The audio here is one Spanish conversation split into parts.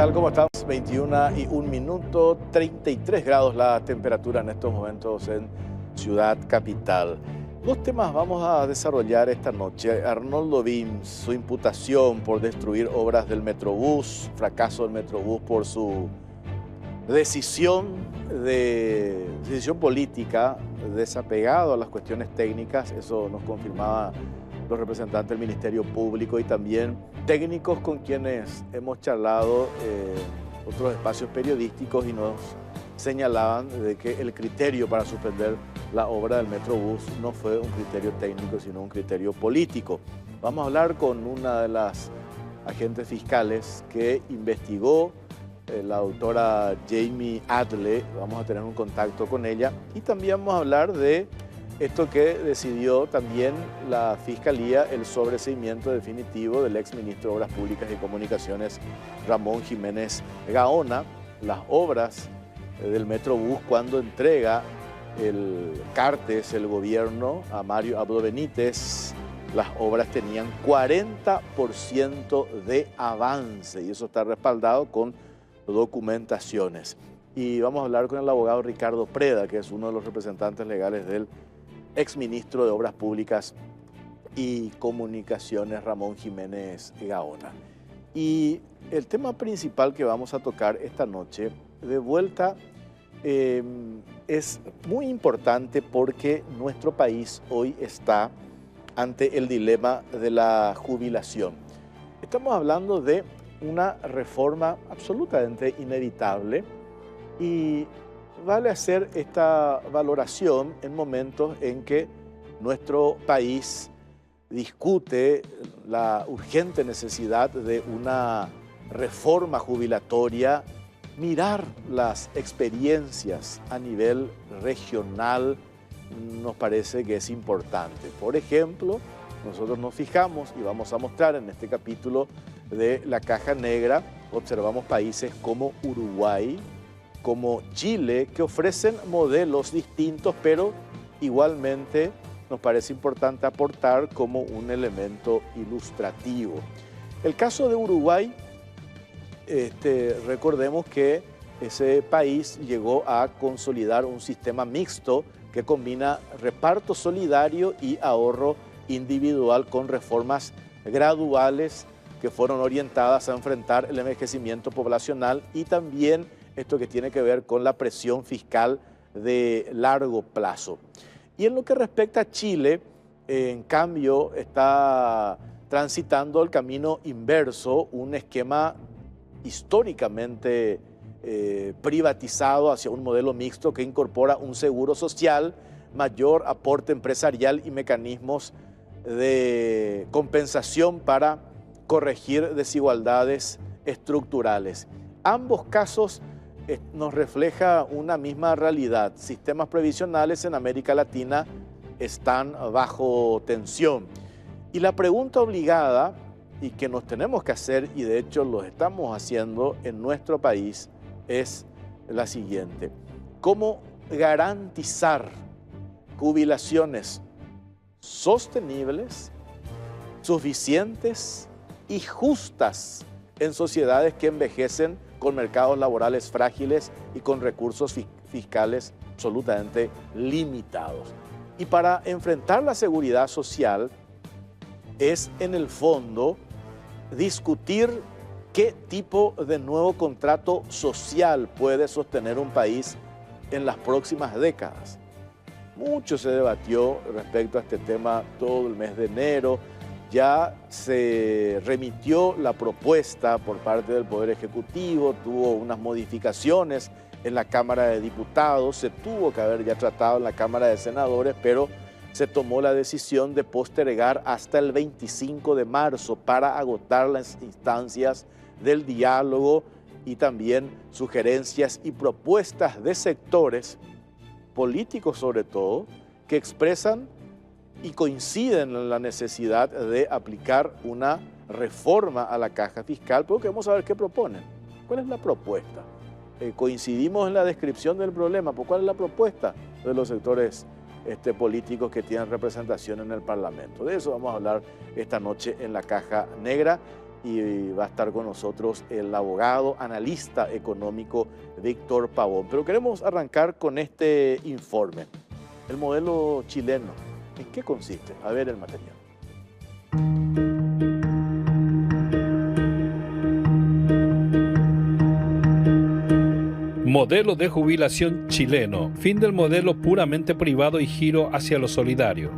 tal? ¿Cómo estamos? 21 y 1 minuto, 33 grados la temperatura en estos momentos en Ciudad Capital. Dos temas vamos a desarrollar esta noche. Arnoldo Wims, su imputación por destruir obras del Metrobús, fracaso del Metrobús por su decisión política, desapegado a las cuestiones técnicas. Eso nos confirmaba los representantes del Ministerio Público y también técnicos con quienes hemos charlado en otros espacios periodísticos y nos señalaban de que el criterio para suspender la obra del Metrobús no fue un criterio técnico, sino un criterio político. Vamos a hablar con una de las agentes fiscales que investigó, la doctora Jamie Adle. Vamos a tener un contacto con ella y también vamos a hablar de esto que decidió también la Fiscalía, el sobreseimiento definitivo del exministro de Obras Públicas y Comunicaciones, Ramón Jiménez Gaona, las obras del Metrobús cuando entrega el CARTES, el gobierno, a Mario Abdo Benítez. Las obras tenían 40% de avance y eso está respaldado con documentaciones. Y vamos a hablar con el abogado Ricardo Preda, que es uno de los representantes legales del exministro de Obras Públicas y Comunicaciones, Ramón Jiménez Gaona. Y el tema principal que vamos a tocar esta noche, de vuelta, es muy importante porque nuestro país hoy está ante el dilema de la jubilación. Estamos hablando de una reforma absolutamente inevitable y vale hacer esta valoración en momentos en que nuestro país discute la urgente necesidad de una reforma jubilatoria, mirar las experiencias a nivel regional nos parece que es importante. Por ejemplo, nosotros nos fijamos y vamos a mostrar en este capítulo de la Caja Negra, observamos países como Uruguay, como Chile, que ofrecen modelos distintos, pero igualmente nos parece importante aportar como un elemento ilustrativo. El caso de Uruguay, recordemos que ese país llegó a consolidar un sistema mixto que combina reparto solidario y ahorro individual con reformas graduales que fueron orientadas a enfrentar el envejecimiento poblacional y también esto que tiene que ver con la presión fiscal de largo plazo. Y en lo que respecta a Chile, en cambio, está transitando el camino inverso, un esquema históricamente privatizado hacia un modelo mixto que incorpora un seguro social, mayor aporte empresarial y mecanismos de compensación para corregir desigualdades estructurales. Ambos casos nos refleja una misma realidad. Sistemas previsionales en América Latina están bajo tensión. Y la pregunta obligada y que nos tenemos que hacer, y de hecho lo estamos haciendo en nuestro país, es la siguiente: ¿cómo garantizar jubilaciones sostenibles, suficientes y justas en sociedades que envejecen con mercados laborales frágiles y con recursos fiscales absolutamente limitados? Y para enfrentar la seguridad social es, en el fondo, discutir qué tipo de nuevo contrato social puede sostener un país en las próximas décadas. Mucho se debatió respecto a este tema todo el mes de enero. Ya se remitió la propuesta por parte del Poder Ejecutivo, tuvo unas modificaciones en la Cámara de Diputados, se tuvo que haber ya tratado en la Cámara de Senadores, pero se tomó la decisión de postergar hasta el 25 de marzo para agotar las instancias del diálogo y también sugerencias y propuestas de sectores políticos sobre todo, que expresan y coinciden en la necesidad de aplicar una reforma a la caja fiscal, pero queremos saber qué proponen. ¿Cuál es la propuesta? Coincidimos en la descripción del problema, pero ¿cuál es la propuesta de los sectores políticos que tienen representación en el Parlamento? De eso vamos a hablar esta noche en la Caja Negra. y va a estar con nosotros el abogado, analista económico Víctor Pavón. Pero queremos arrancar con este informe. El modelo chileno, ¿en qué consiste? A ver el material. Modelo de jubilación chileno, fin del modelo puramente privado y giro hacia lo solidario.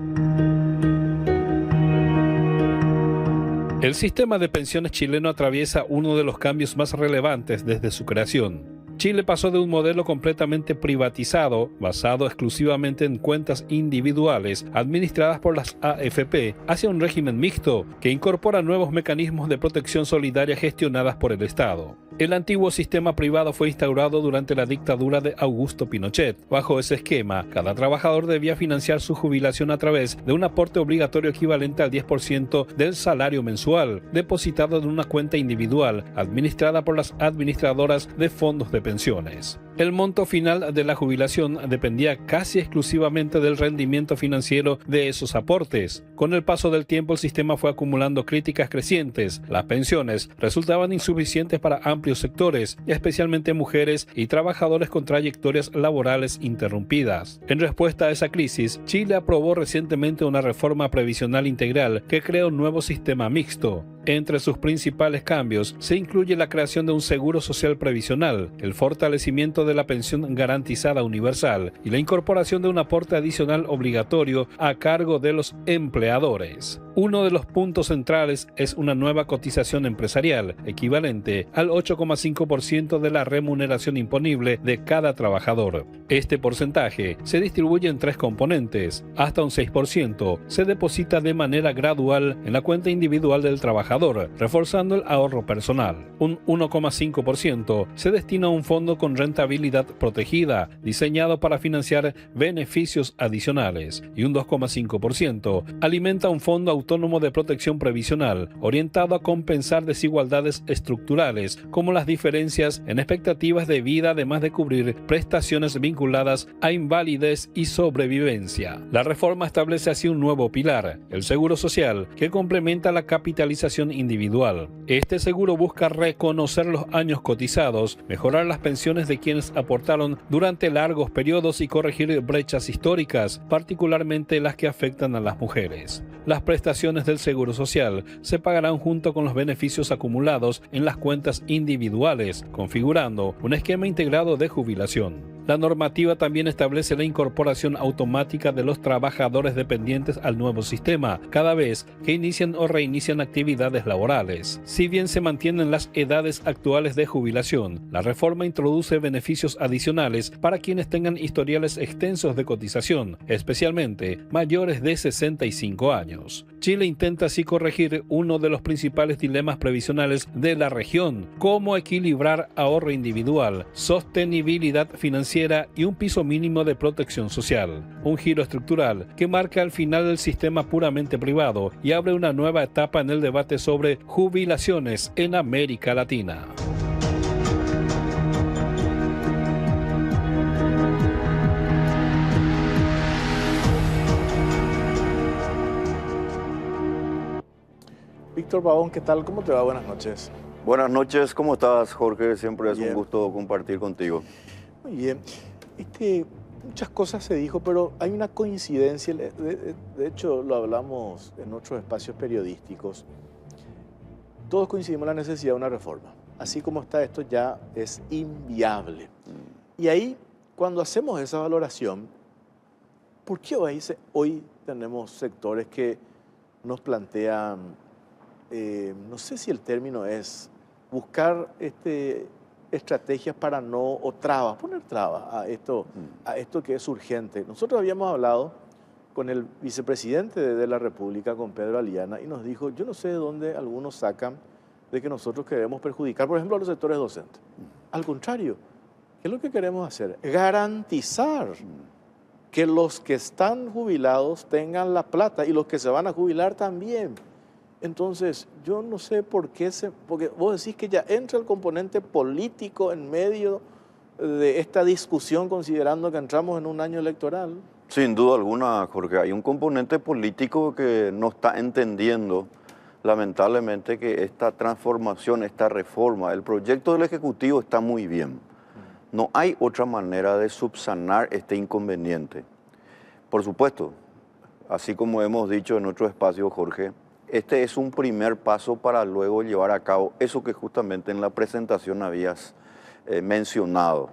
El sistema de pensiones chileno atraviesa uno de los cambios más relevantes desde su creación. Chile pasó de un modelo completamente privatizado, basado exclusivamente en cuentas individuales administradas por las AFP, hacia un régimen mixto que incorpora nuevos mecanismos de protección solidaria gestionadas por el Estado. El antiguo sistema privado fue instaurado durante la dictadura de Augusto Pinochet. Bajo ese esquema, cada trabajador debía financiar su jubilación a través de un aporte obligatorio equivalente al 10% del salario mensual, depositado en una cuenta individual administrada por las administradoras de fondos de pensiones. El monto final de la jubilación dependía casi exclusivamente del rendimiento financiero de esos aportes. Con el paso del tiempo, el sistema fue acumulando críticas crecientes. Las pensiones resultaban insuficientes para amplios sectores, especialmente mujeres y trabajadores con trayectorias laborales interrumpidas. En respuesta a esa crisis, Chile aprobó recientemente una reforma previsional integral que crea un nuevo sistema mixto. Entre sus principales cambios se incluye la creación de un seguro social previsional, el fortalecimiento de la pensión garantizada universal y la incorporación de un aporte adicional obligatorio a cargo de los empleadores. Uno de los puntos centrales es una nueva cotización empresarial, equivalente al 8,5% de la remuneración imponible de cada trabajador. Este porcentaje se distribuye en tres componentes. Hasta un 6% se deposita de manera gradual en la cuenta individual del trabajador, reforzando el ahorro personal. Un 1,5% se destina a un fondo con rentabilidad protegida, diseñado para financiar beneficios adicionales, y un 2,5% alimenta un fondo autónomo de protección previsional, orientado a compensar desigualdades estructurales, como las diferencias en expectativas de vida, además de cubrir prestaciones vinculadas a invalidez y sobrevivencia. La reforma establece así un nuevo pilar, el seguro social, que complementa la capitalización individual. Este seguro busca reconocer los años cotizados, mejorar las pensiones de quienes aportaron durante largos periodos y corregir brechas históricas, particularmente las que afectan a las mujeres. Las prestaciones del Seguro Social se pagarán junto con los beneficios acumulados en las cuentas individuales, configurando un esquema integrado de jubilación. La normativa también establece la incorporación automática de los trabajadores dependientes al nuevo sistema, cada vez que inician o reinician actividades laborales. Si bien se mantienen las edades actuales de jubilación, la reforma introduce beneficios adicionales para quienes tengan historiales extensos de cotización, especialmente mayores de 65 años. Chile intenta así corregir uno de los principales dilemas previsionales de la región: cómo equilibrar ahorro individual, sostenibilidad financiera y un piso mínimo de protección social. Un giro estructural que marca el final del sistema puramente privado y abre una nueva etapa en el debate sobre jubilaciones en América Latina. Víctor Pavón, ¿qué tal? ¿Cómo te va? Buenas noches. Buenas noches, ¿cómo estás, Jorge? Siempre es un gusto compartir contigo. Muy bien. Muchas cosas se dijo, pero hay una coincidencia, de hecho lo hablamos en otros espacios periodísticos. Todos coincidimos en la necesidad de una reforma. Así como está esto ya es inviable. Y ahí, cuando hacemos esa valoración, ¿por qué hoy tenemos sectores que nos plantean, no sé si el término es buscar estrategias para poner trabas a esto que es urgente? Nosotros habíamos hablado con el vicepresidente de la República, con Pedro Aliana, y nos dijo, yo no sé de dónde algunos sacan de que nosotros queremos perjudicar, por ejemplo, a los sectores docentes. Al contrario, ¿qué es lo que queremos hacer? Garantizar que los que están jubilados tengan la plata y los que se van a jubilar también. Entonces, yo no sé por qué porque vos decís que ya entra el componente político en medio de esta discusión, considerando que entramos en un año electoral. Sin duda alguna, Jorge, hay un componente político que no está entendiendo lamentablemente, que esta transformación, esta reforma, el proyecto del Ejecutivo está muy bien. No hay otra manera de subsanar este inconveniente. Por supuesto, así como hemos dicho en otro espacio, Jorge, este es un primer paso para luego llevar a cabo eso que justamente en la presentación habías mencionado,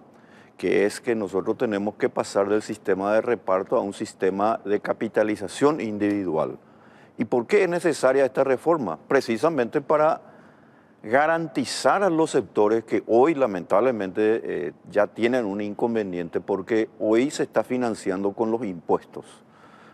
que es que nosotros tenemos que pasar del sistema de reparto a un sistema de capitalización individual. ¿Y por qué es necesaria esta reforma? Precisamente para garantizar a los sectores que hoy lamentablemente ya tienen un inconveniente, porque hoy se está financiando con los impuestos.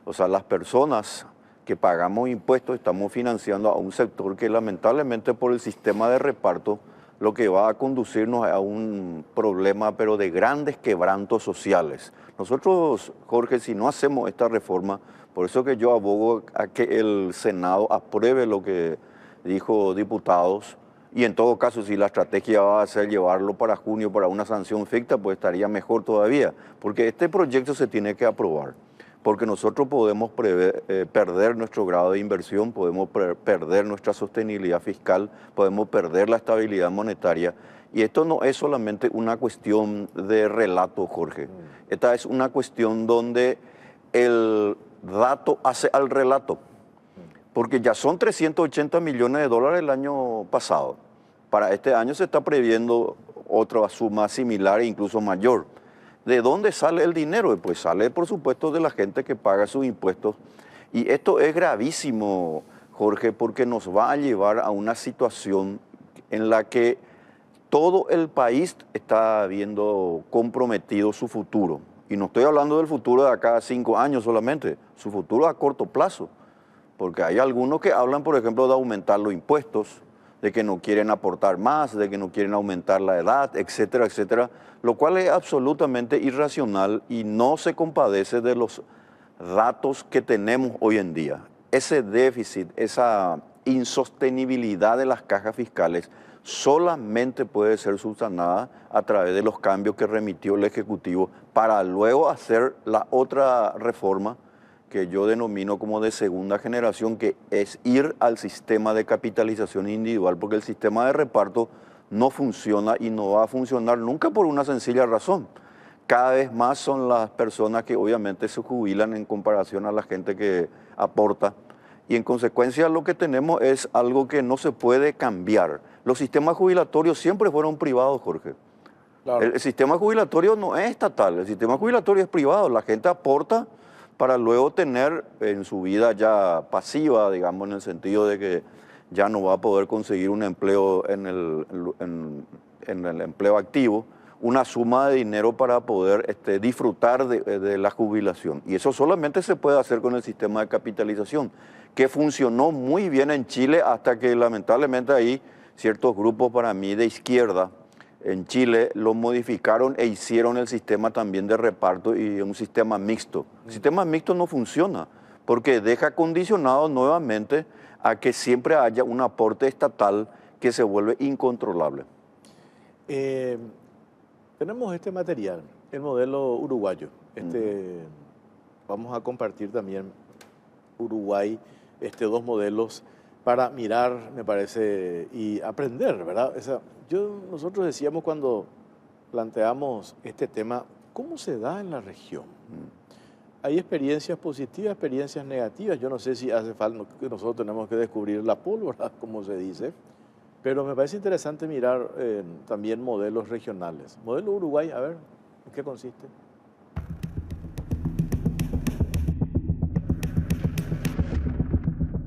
O sea, las personas que pagamos impuestos estamos financiando a un sector que lamentablemente por el sistema de reparto lo que va a conducirnos a un problema, pero de grandes quebrantos sociales. Nosotros, Jorge, si no hacemos esta reforma, por eso que yo abogo a que el Senado apruebe lo que dijo diputados, y en todo caso, si la estrategia va a ser llevarlo para junio para una sanción ficta, pues estaría mejor todavía, porque este proyecto se tiene que aprobar, porque nosotros podemos perder nuestro grado de inversión, podemos perder nuestra sostenibilidad fiscal, podemos perder la estabilidad monetaria. Y esto no es solamente una cuestión de relato, Jorge. Esta es una cuestión donde el dato hace al relato, porque ya son 380 millones de dólares el año pasado. Para este año se está previendo otra suma similar e incluso mayor. ¿De dónde sale el dinero? Pues sale, por supuesto, de la gente que paga sus impuestos. Y esto es gravísimo, Jorge, porque nos va a llevar a una situación en la que todo el país está viendo comprometido su futuro. Y no estoy hablando del futuro de acá a 5 años solamente, su futuro a corto plazo. Porque hay algunos que hablan, por ejemplo, de aumentar los impuestos, de que no quieren aportar más, de que no quieren aumentar la edad, etcétera, etcétera, lo cual es absolutamente irracional y no se compadece de los datos que tenemos hoy en día. Ese déficit, esa insostenibilidad de las cajas fiscales solamente puede ser subsanada a través de los cambios que remitió el Ejecutivo para luego hacer la otra reforma que yo denomino como de segunda generación, que es ir al sistema de capitalización individual, porque el sistema de reparto no funciona y no va a funcionar nunca por una sencilla razón. Cada vez más son las personas que obviamente se jubilan en comparación a la gente que aporta, y en consecuencia lo que tenemos es algo que no se puede cambiar. Los sistemas jubilatorios siempre fueron privados, Jorge. Claro. El sistema jubilatorio no es estatal, el sistema jubilatorio es privado, la gente aporta para luego tener en su vida ya pasiva, digamos, en el sentido de que ya no va a poder conseguir un empleo en el empleo activo, una suma de dinero para poder disfrutar de la jubilación. Y eso solamente se puede hacer con el sistema de capitalización, que funcionó muy bien en Chile hasta que lamentablemente ahí ciertos grupos para mí de izquierda en Chile lo modificaron e hicieron el sistema también de reparto y un sistema mixto. El sistema mixto no funciona porque deja condicionado nuevamente a que siempre haya un aporte estatal que se vuelve incontrolable. Tenemos este material, el modelo uruguayo. Vamos a compartir también Uruguay, 2 modelos para mirar, me parece, y aprender, ¿verdad? Nosotros decíamos cuando planteamos este tema, ¿cómo se da en la región? Hay experiencias positivas, experiencias negativas. Yo no sé si hace falta que nosotros tenemos que descubrir la pólvora, como se dice, pero me parece interesante mirar también modelos regionales. Modelo Uruguay, a ver, ¿en qué consiste?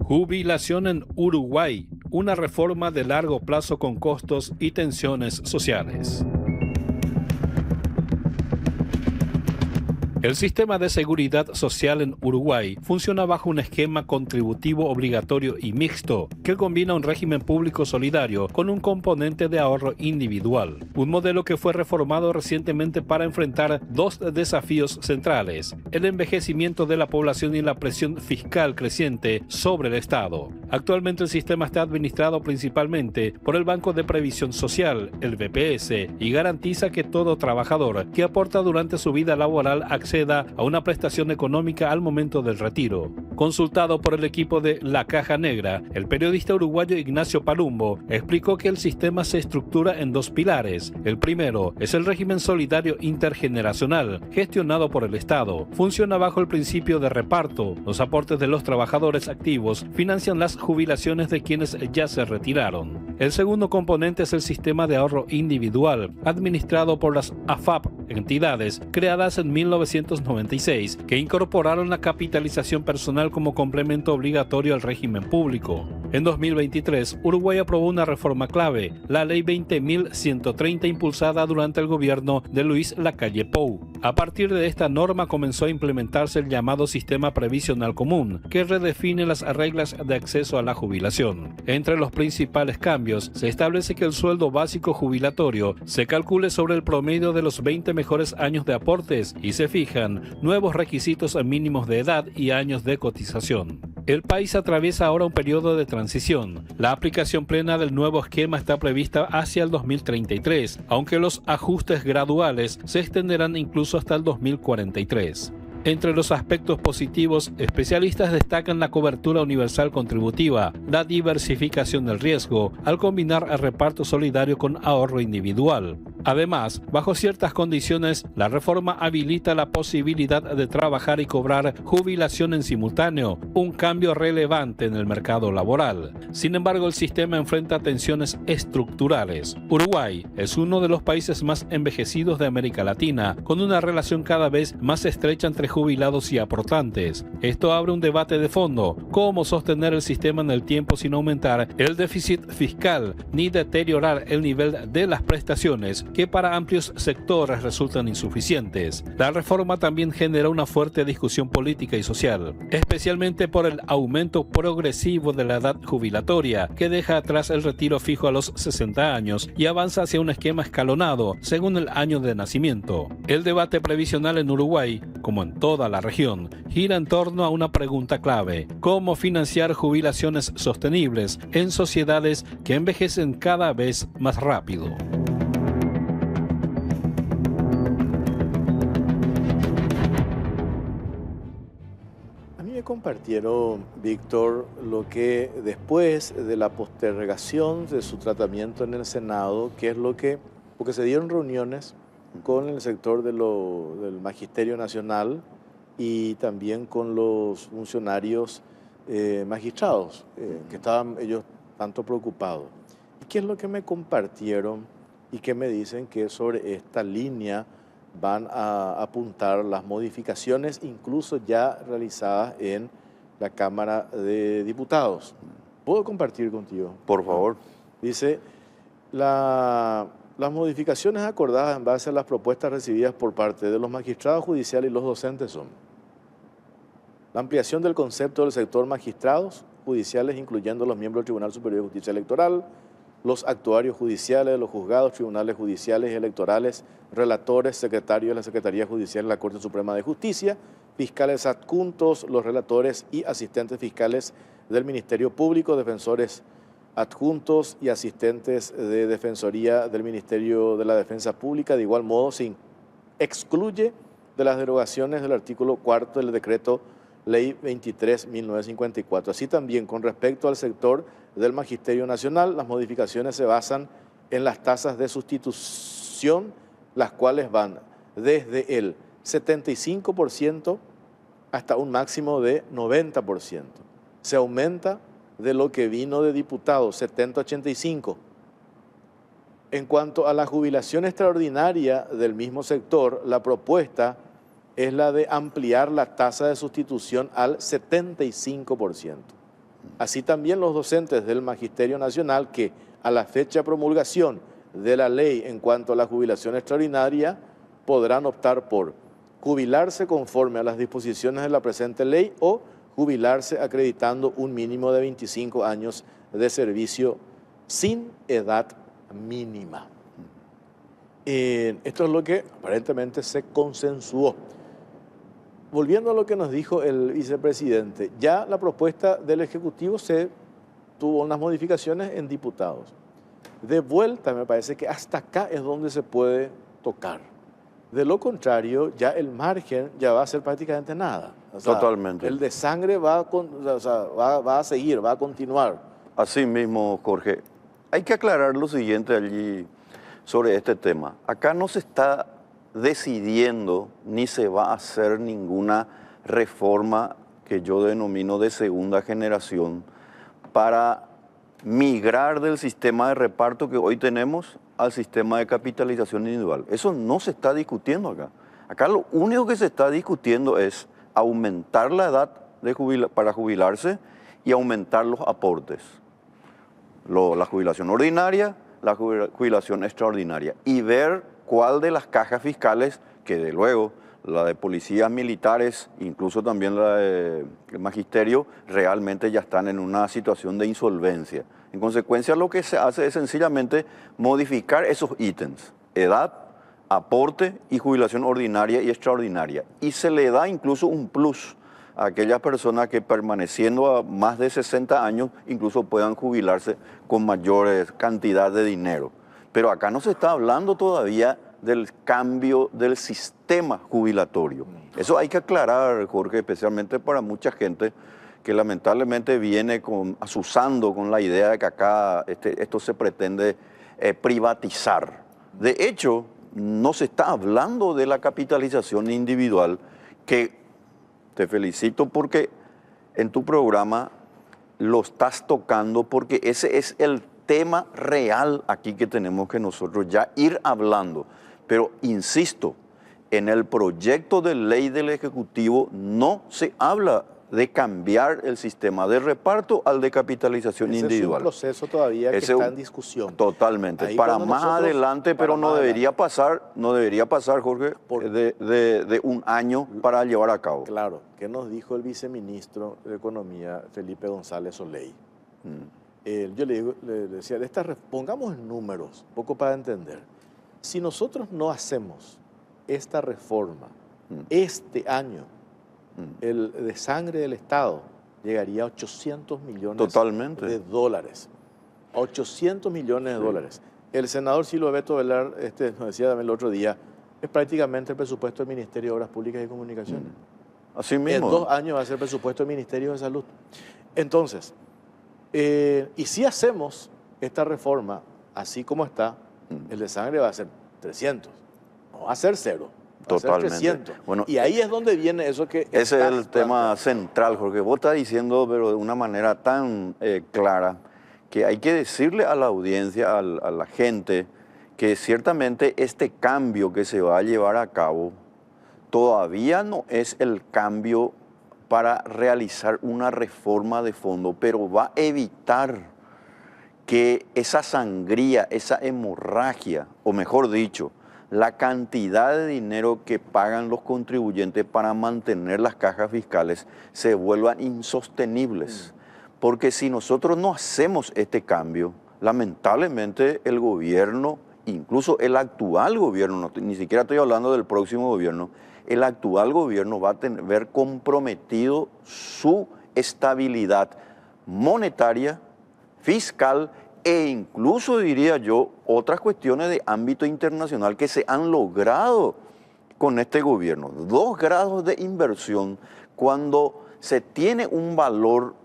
Jubilación en Uruguay, una reforma de largo plazo con costos y tensiones sociales. El sistema de seguridad social en Uruguay funciona bajo un esquema contributivo obligatorio y mixto que combina un régimen público solidario con un componente de ahorro individual, un modelo que fue reformado recientemente para enfrentar 2 desafíos centrales: el envejecimiento de la población y la presión fiscal creciente sobre el Estado. Actualmente el sistema está administrado principalmente por el Banco de Previsión Social, el BPS, y garantiza que todo trabajador que aporta durante su vida laboral accede acceda a una prestación económica al momento del retiro. Consultado por el equipo de La Caja Negra, el periodista uruguayo Ignacio Palumbo explicó que el sistema se estructura en dos pilares. El primero es el régimen solidario intergeneracional, gestionado por el Estado. Funciona bajo el principio de reparto. Los aportes de los trabajadores activos financian las jubilaciones de quienes ya se retiraron. El segundo componente es el sistema de ahorro individual, administrado por las AFAP, entidades creadas en 1996, que incorporaron la capitalización personal como complemento obligatorio al régimen público. En 2023, Uruguay aprobó una reforma clave, la Ley 20.130, impulsada durante el gobierno de Luis Lacalle Pou. A partir de esta norma comenzó a implementarse el llamado Sistema Previsional Común, que redefine las reglas de acceso a la jubilación. Entre los principales cambios, se establece que el sueldo básico jubilatorio se calcule sobre el promedio de los 20 mejores años de aportes y se fijan nuevos requisitos mínimos de edad y años de cotización. El país atraviesa ahora un periodo de transición. La aplicación plena del nuevo esquema está prevista hacia el 2033, aunque los ajustes graduales se extenderán incluso hasta el 2043. Entre los aspectos positivos, especialistas destacan la cobertura universal contributiva, la diversificación del riesgo, al combinar el reparto solidario con ahorro individual. Además, bajo ciertas condiciones, la reforma habilita la posibilidad de trabajar y cobrar jubilación en simultáneo, un cambio relevante en el mercado laboral. Sin embargo, el sistema enfrenta tensiones estructurales. Uruguay es uno de los países más envejecidos de América Latina, con una relación cada vez más estrecha entre jubilados y aportantes. Esto abre un debate de fondo: cómo sostener el sistema en el tiempo sin aumentar el déficit fiscal ni deteriorar el nivel de las prestaciones, que para amplios sectores resultan insuficientes. La reforma también genera una fuerte discusión política y social, especialmente por el aumento progresivo de la edad jubilatoria, que deja atrás el retiro fijo a los 60 años y avanza hacia un esquema escalonado según el año de nacimiento. El debate previsional en Uruguay, como en toda la región, gira en torno a una pregunta clave: ¿cómo financiar jubilaciones sostenibles en sociedades que envejecen cada vez más rápido? Me compartieron, Víctor, lo que después de la postergación de su tratamiento en el Senado, porque se dieron reuniones con el sector del Magisterio Nacional y también con los funcionarios magistrados, que estaban ellos tanto preocupados. ¿Y qué es lo que me compartieron y qué me dicen? Que sobre esta línea van a apuntar las modificaciones, incluso ya realizadas en la Cámara de Diputados. ¿Puedo compartir contigo? Por favor. Dice, las modificaciones acordadas en base a las propuestas recibidas por parte de los magistrados judiciales y los docentes son: la ampliación del concepto del sector magistrados judiciales, incluyendo los miembros del Tribunal Superior de Justicia Electoral, los actuarios judiciales, los juzgados, tribunales judiciales y electorales, relatores, secretarios de la Secretaría Judicial de la Corte Suprema de Justicia, fiscales adjuntos, los relatores y asistentes fiscales del Ministerio Público, defensores adjuntos y asistentes de Defensoría del Ministerio de la Defensa Pública. De igual modo, se excluye de las derogaciones del artículo 4º del decreto Ley 23.1954. Así también, con respecto al sector del Magisterio Nacional, las modificaciones se basan en las tasas de sustitución, las cuales van desde el 75% hasta un máximo de 90%. Se aumenta de lo que vino de diputados, 70-85%. En cuanto a la jubilación extraordinaria del mismo sector, la propuesta es la de ampliar la tasa de sustitución al 75%. Así también los docentes del Magisterio Nacional, que a la fecha de promulgación de la ley en cuanto a la jubilación extraordinaria, podrán optar por jubilarse conforme a las disposiciones de la presente ley o jubilarse acreditando un mínimo de 25 años de servicio sin edad mínima. Esto es lo que aparentemente se consensuó. Volviendo a lo que nos dijo el vicepresidente, ya la propuesta del Ejecutivo se tuvo unas modificaciones en diputados. De vuelta, me parece que hasta acá es donde se puede tocar. De lo contrario, ya el margen ya va a ser prácticamente nada. O sea, Totalmente. el desangre va a seguir, va a continuar. Así mismo, Jorge. Hay que aclarar lo siguiente allí sobre este tema. Acá no se está decidiendo ni se va a hacer ninguna reforma que yo denomino de segunda generación para migrar del sistema de reparto que hoy tenemos al sistema de capitalización individual. Eso no se está discutiendo acá. Acá lo único que se está discutiendo es aumentar la edad para jubilarse y aumentar los aportes. La jubilación ordinaria, la jubilación extraordinaria. Y ver cuál de las cajas fiscales, que de luego la de policías militares, incluso también la de magisterio, realmente ya están en una situación de insolvencia. En consecuencia, lo que se hace es sencillamente modificar esos ítems: edad, aporte y jubilación ordinaria y extraordinaria. Y se le da incluso un plus a aquellas personas que, permaneciendo a más de 60 años, incluso puedan jubilarse con mayores cantidad de dinero. Pero acá no se está hablando todavía del cambio del sistema jubilatorio. Eso hay que aclarar, Jorge, especialmente para mucha gente que lamentablemente viene asusando con la idea de que acá esto se pretende privatizar. De hecho, no se está hablando de la capitalización individual, que te felicito porque en tu programa lo estás tocando, porque ese es el tema real aquí que tenemos que nosotros ya ir hablando. Pero insisto, en el proyecto de ley del Ejecutivo no se habla de cambiar el sistema de reparto al de capitalización individual. Es un proceso todavía que está en discusión. Totalmente. Ahí para más adelante, pero no debería pasar, Jorge, de un año para llevar a cabo. Claro. ¿Qué nos dijo el viceministro de Economía, Felipe González Soley? Yo le decía, pongamos números, un poco para entender. Si nosotros no hacemos esta reforma este año, el desangre del Estado llegaría a 800 millones de dólares. 800 millones de dólares. El senador Silvio Beto Velar nos decía también el otro día, es prácticamente el presupuesto del Ministerio de Obras Públicas y Comunicaciones. Así mismo. En 2 años va a ser el presupuesto del Ministerio de Salud. Entonces, y si hacemos esta reforma así como está, el desangre va a ser 300, no va a ser 0. Totalmente. 300. Bueno, y ahí es donde viene eso que... Ese es el tema central, Jorge. Vos estás diciendo, pero de una manera tan clara, que hay que decirle a la audiencia, a la gente, que ciertamente este cambio que se va a llevar a cabo todavía no es el cambio para realizar una reforma de fondo, pero va a evitar que esa sangría, esa hemorragia, o mejor dicho, la cantidad de dinero que pagan los contribuyentes para mantener las cajas fiscales se vuelvan insostenibles. Porque si nosotros no hacemos este cambio, lamentablemente el gobierno, incluso el actual gobierno, ni siquiera estoy hablando del próximo gobierno, el actual gobierno va a ver comprometido su estabilidad monetaria, fiscal e incluso, diría yo, otras cuestiones de ámbito internacional que se han logrado con este gobierno. 2 grados de inversión cuando se tiene un valor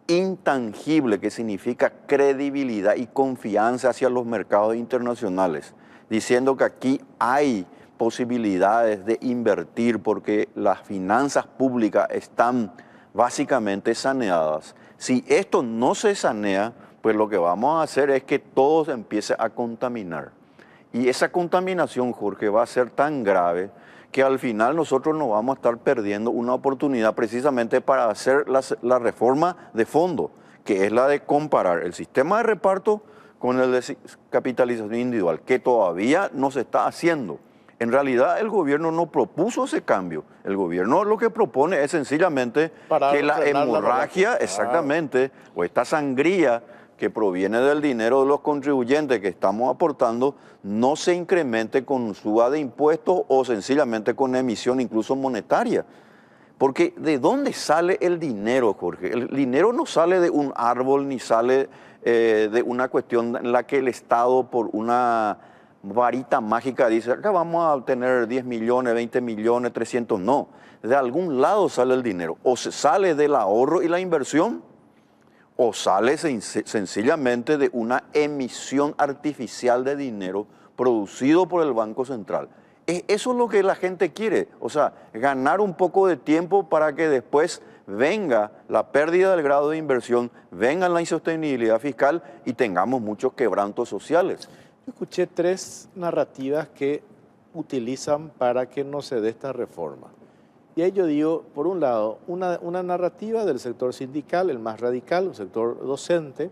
intangible que significa credibilidad y confianza hacia los mercados internacionales, diciendo que aquí hay posibilidades de invertir porque las finanzas públicas están básicamente saneadas. Si esto no se sanea, pues lo que vamos a hacer es que todo se empiece a contaminar. Y esa contaminación, Jorge, va a ser tan grave que al final nosotros nos vamos a estar perdiendo una oportunidad precisamente para hacer la reforma de fondo, que es la de comparar el sistema de reparto con el de capitalización individual, que todavía no se está haciendo. En realidad el gobierno no propuso ese cambio. El gobierno lo que propone es sencillamente que la hemorragia, exactamente, o esta sangría que proviene del dinero de los contribuyentes que estamos aportando, no se incremente con suba de impuestos o sencillamente con emisión incluso monetaria. Porque ¿de dónde sale el dinero, Jorge? El dinero no sale de un árbol ni sale de una cuestión en la que el Estado por una varita mágica dice, acá vamos a obtener 10 millones, 20 millones, 300, no. De algún lado sale el dinero, o se sale del ahorro y la inversión, o sale sencillamente de una emisión artificial de dinero producido por el Banco Central. Eso es lo que la gente quiere, o sea, ganar un poco de tiempo para que después venga la pérdida del grado de inversión, venga la insostenibilidad fiscal y tengamos muchos quebrantos sociales. Yo escuché 3 narrativas que utilizan para que no se dé esta reforma. Y ahí yo digo, por un lado, una narrativa del sector sindical, el más radical, un sector docente,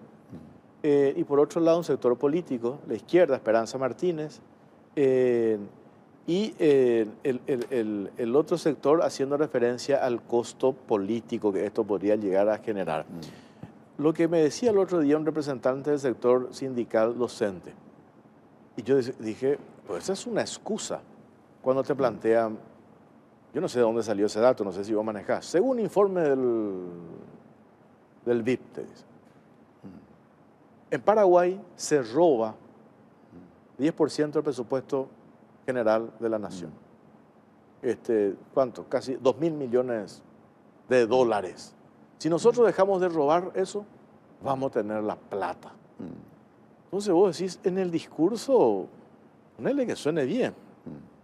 y por otro lado un sector político, la izquierda, Esperanza Martínez, y el otro sector haciendo referencia al costo político que esto podría llegar a generar. Lo que me decía el otro día un representante del sector sindical docente, y yo dije, pues esa es una excusa cuando te plantean, yo no sé de dónde salió ese dato, no sé si vos manejás, según informe del BIP, te dice. En Paraguay se roba 10% del presupuesto general de la nación. ¿Cuánto? Casi 2.000 millones de dólares. Si nosotros dejamos de robar eso, vamos a tener la plata. Entonces vos decís, en el discurso, ponele que suene bien.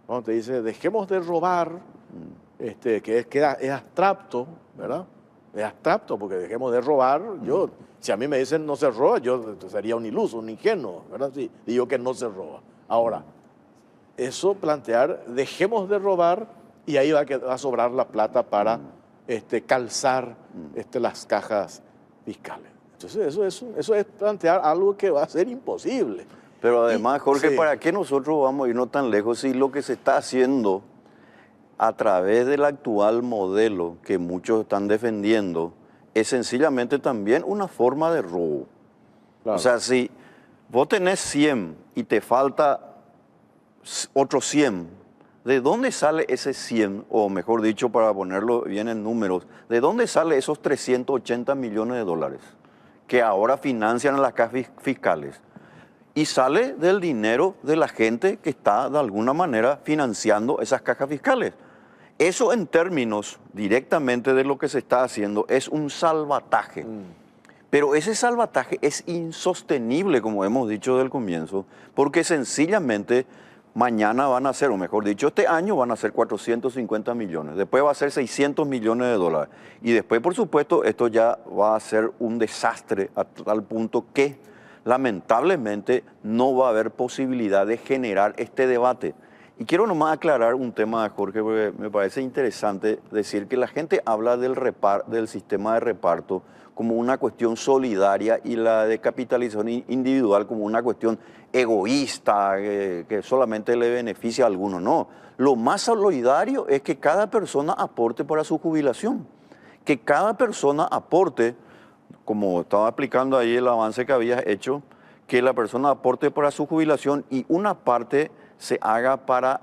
Cuando te dice, dejemos de robar, que es abstracto, ¿verdad? Es abstracto porque dejemos de robar. Si a mí me dicen no se roba, yo sería un iluso, un ingenuo, ¿verdad? Si digo que no se roba. Ahora, eso plantear, dejemos de robar y ahí va a sobrar la plata para calzar las cajas fiscales. Entonces eso es plantear algo que va a ser imposible. Pero además, Jorge, ¿para qué nosotros vamos a irnos tan lejos si lo que se está haciendo a través del actual modelo que muchos están defendiendo es sencillamente también una forma de robo? Claro. O sea, si vos tenés 100 y te falta otros 100, ¿de dónde sale ese 100? O mejor dicho, para ponerlo bien en números, ¿de dónde sale esos 380 millones de dólares que ahora financian a las cajas fiscales? Y sale del dinero de la gente que está de alguna manera financiando esas cajas fiscales. Eso en términos directamente de lo que se está haciendo es un salvataje. Pero ese salvataje es insostenible, como hemos dicho desde el comienzo, porque sencillamente mañana van a ser, o mejor dicho, este año van a ser 450 millones, después va a ser 600 millones de dólares. Y después, por supuesto, esto ya va a ser un desastre a tal punto que lamentablemente no va a haber posibilidad de generar este debate. Y quiero nomás aclarar un tema, Jorge, porque me parece interesante decir que la gente habla del sistema de reparto como una cuestión solidaria y la de capitalización individual como una cuestión egoísta que solamente le beneficia a algunos. No, lo más solidario es que cada persona aporte para su jubilación, que cada persona aporte, como estaba explicando ahí el avance que habías hecho, que la persona aporte para su jubilación y una parte se haga para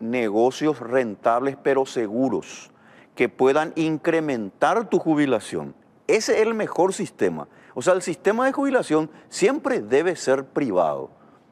negocios rentables pero seguros, que puedan incrementar tu jubilación. Ese es el mejor sistema. O sea, el sistema de jubilación siempre debe ser privado.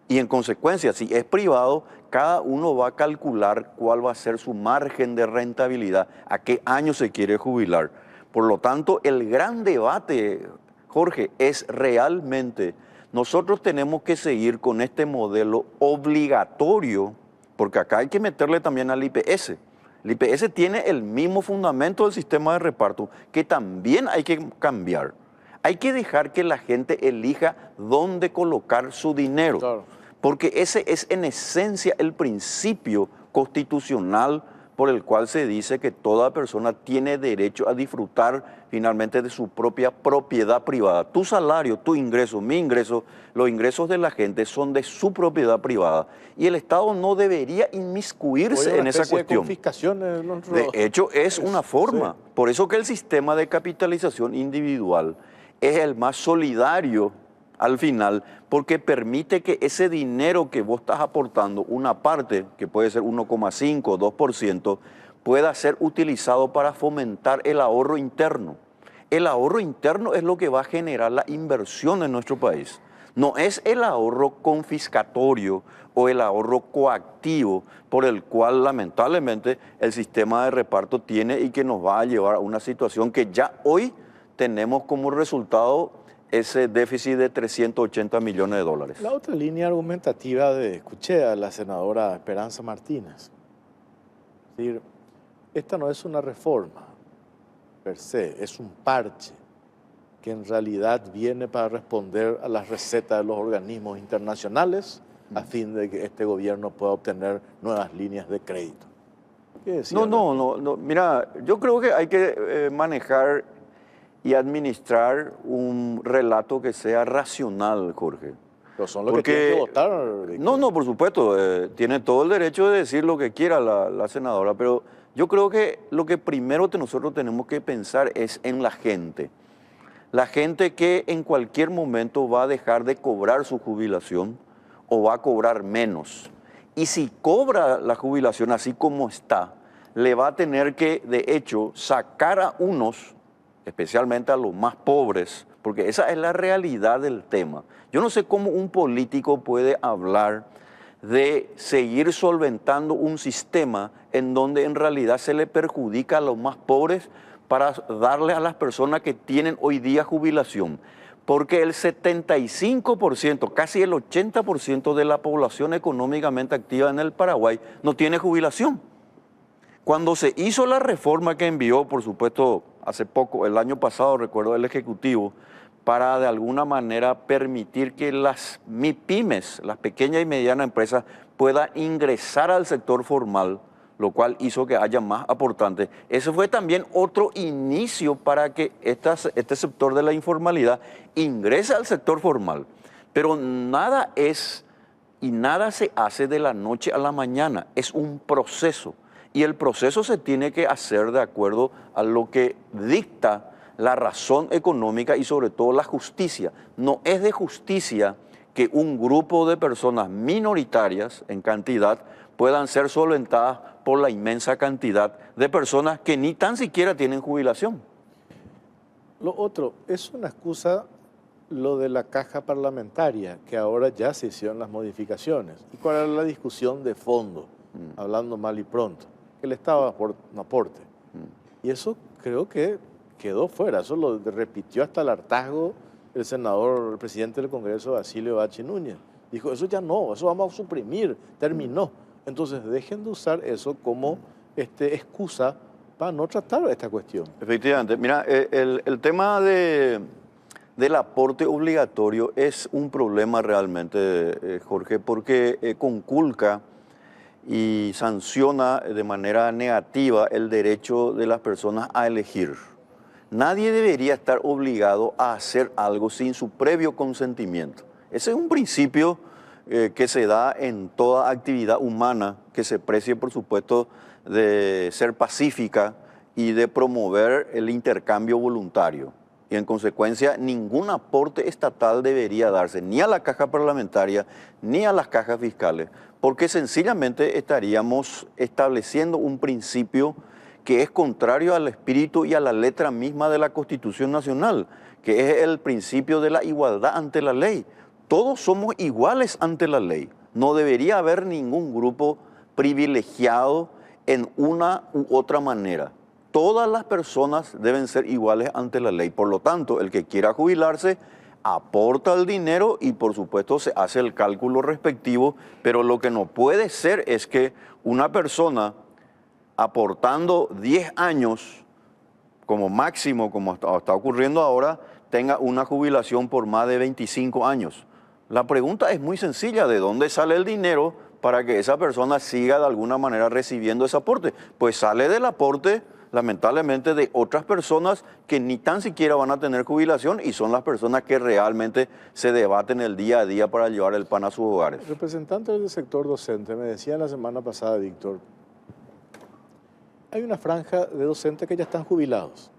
Y en consecuencia, si es privado, cada uno va a calcular cuál va a ser su margen de rentabilidad, a qué año se quiere jubilar. Por lo tanto, el gran debate, Jorge, es realmente, nosotros tenemos que seguir con este modelo obligatorio, porque acá hay que meterle también al IPS. El IPS tiene el mismo fundamento del sistema de reparto, que también hay que cambiar. Hay que dejar que la gente elija dónde colocar su dinero, claro, porque ese es en esencia el principio constitucional por el cual se dice que toda persona tiene derecho a disfrutar finalmente de su propia propiedad privada. Tu salario, tu ingreso, mi ingreso, los ingresos de la gente son de su propiedad privada y el Estado no debería inmiscuirse en esa cuestión. De hecho, es una forma. Sí. Por eso que el sistema de capitalización individual es el más solidario al final, porque permite que ese dinero que vos estás aportando, una parte, que puede ser 1,5 o 2%, pueda ser utilizado para fomentar el ahorro interno. El ahorro interno es lo que va a generar la inversión en nuestro país. No es el ahorro confiscatorio o el ahorro coactivo por el cual lamentablemente el sistema de reparto tiene y que nos va a llevar a una situación que ya hoy tenemos como resultado ese déficit de 380 millones de dólares. La otra línea argumentativa escuché a la senadora Esperanza Martínez. Es decir, esta no es una reforma per se, es un parche que en realidad viene para responder a las recetas de los organismos internacionales a fin de que este gobierno pueda obtener nuevas líneas de crédito. ¿Qué decía? No. Mira, yo creo que hay que manejar y administrar un relato que sea racional, Jorge. Pero son los que tienen que votar. No, por supuesto, tiene todo el derecho de decir lo que quiera la senadora, pero yo creo que lo que primero nosotros tenemos que pensar es en la gente. La gente que en cualquier momento va a dejar de cobrar su jubilación o va a cobrar menos. Y si cobra la jubilación así como está, le va a tener que, de hecho, sacar a unos, especialmente a los más pobres, porque esa es la realidad del tema. Yo no sé cómo un político puede hablar de seguir solventando un sistema en donde en realidad se le perjudica a los más pobres para darle a las personas que tienen hoy día jubilación. Porque el 75%, casi el 80% de la población económicamente activa en el Paraguay no tiene jubilación. Cuando se hizo la reforma que envió, por supuesto, hace poco, el año pasado, recuerdo, el Ejecutivo, para de alguna manera permitir que las MIPYMES, las pequeñas y medianas empresas, puedan ingresar al sector formal, lo cual hizo que haya más aportantes. Ese fue también otro inicio para que este sector de la informalidad ingrese al sector formal. Pero nada es y nada se hace de la noche a la mañana, es un proceso. Y el proceso se tiene que hacer de acuerdo a lo que dicta la razón económica y sobre todo la justicia. No es de justicia que un grupo de personas minoritarias en cantidad puedan ser solventadas por la inmensa cantidad de personas que ni tan siquiera tienen jubilación. Lo otro, es una excusa lo de la caja parlamentaria, que ahora ya se hicieron las modificaciones. ¿Y cuál era la discusión de fondo? Hablando mal y pronto, que el Estado no aporte. Y eso creo que quedó fuera, eso lo repitió hasta el hartazgo el senador, el presidente del Congreso, Basilio H. Núñez. Dijo, eso ya no, eso vamos a suprimir, terminó. Entonces dejen de usar eso como excusa para no tratar esta cuestión. Efectivamente, mira, el tema del aporte obligatorio es un problema realmente, Jorge, porque conculca y sanciona de manera negativa el derecho de las personas a elegir. Nadie debería estar obligado a hacer algo sin su previo consentimiento. Ese es un principio que se da en toda actividad humana que se precie, por supuesto, de ser pacífica y de promover el intercambio voluntario. Y en consecuencia, ningún aporte estatal debería darse ni a la caja parlamentaria ni a las cajas fiscales, porque sencillamente estaríamos estableciendo un principio que es contrario al espíritu y a la letra misma de la Constitución Nacional, que es el principio de la igualdad ante la ley. Todos somos iguales ante la ley. No debería haber ningún grupo privilegiado en una u otra manera. Todas las personas deben ser iguales ante la ley. Por lo tanto, el que quiera jubilarse aporta el dinero y por supuesto se hace el cálculo respectivo, pero lo que no puede ser es que una persona aportando 10 años como máximo, como está ocurriendo ahora, tenga una jubilación por más de 25 años. La pregunta es muy sencilla, ¿de dónde sale el dinero para que esa persona siga de alguna manera recibiendo ese aporte? Pues sale del aporte, lamentablemente, de otras personas que ni tan siquiera van a tener jubilación y son las personas que realmente se debaten el día a día para llevar el pan a sus hogares. Representantes del sector docente me decían la semana pasada, Víctor, hay una franja de docentes que ya están jubilados.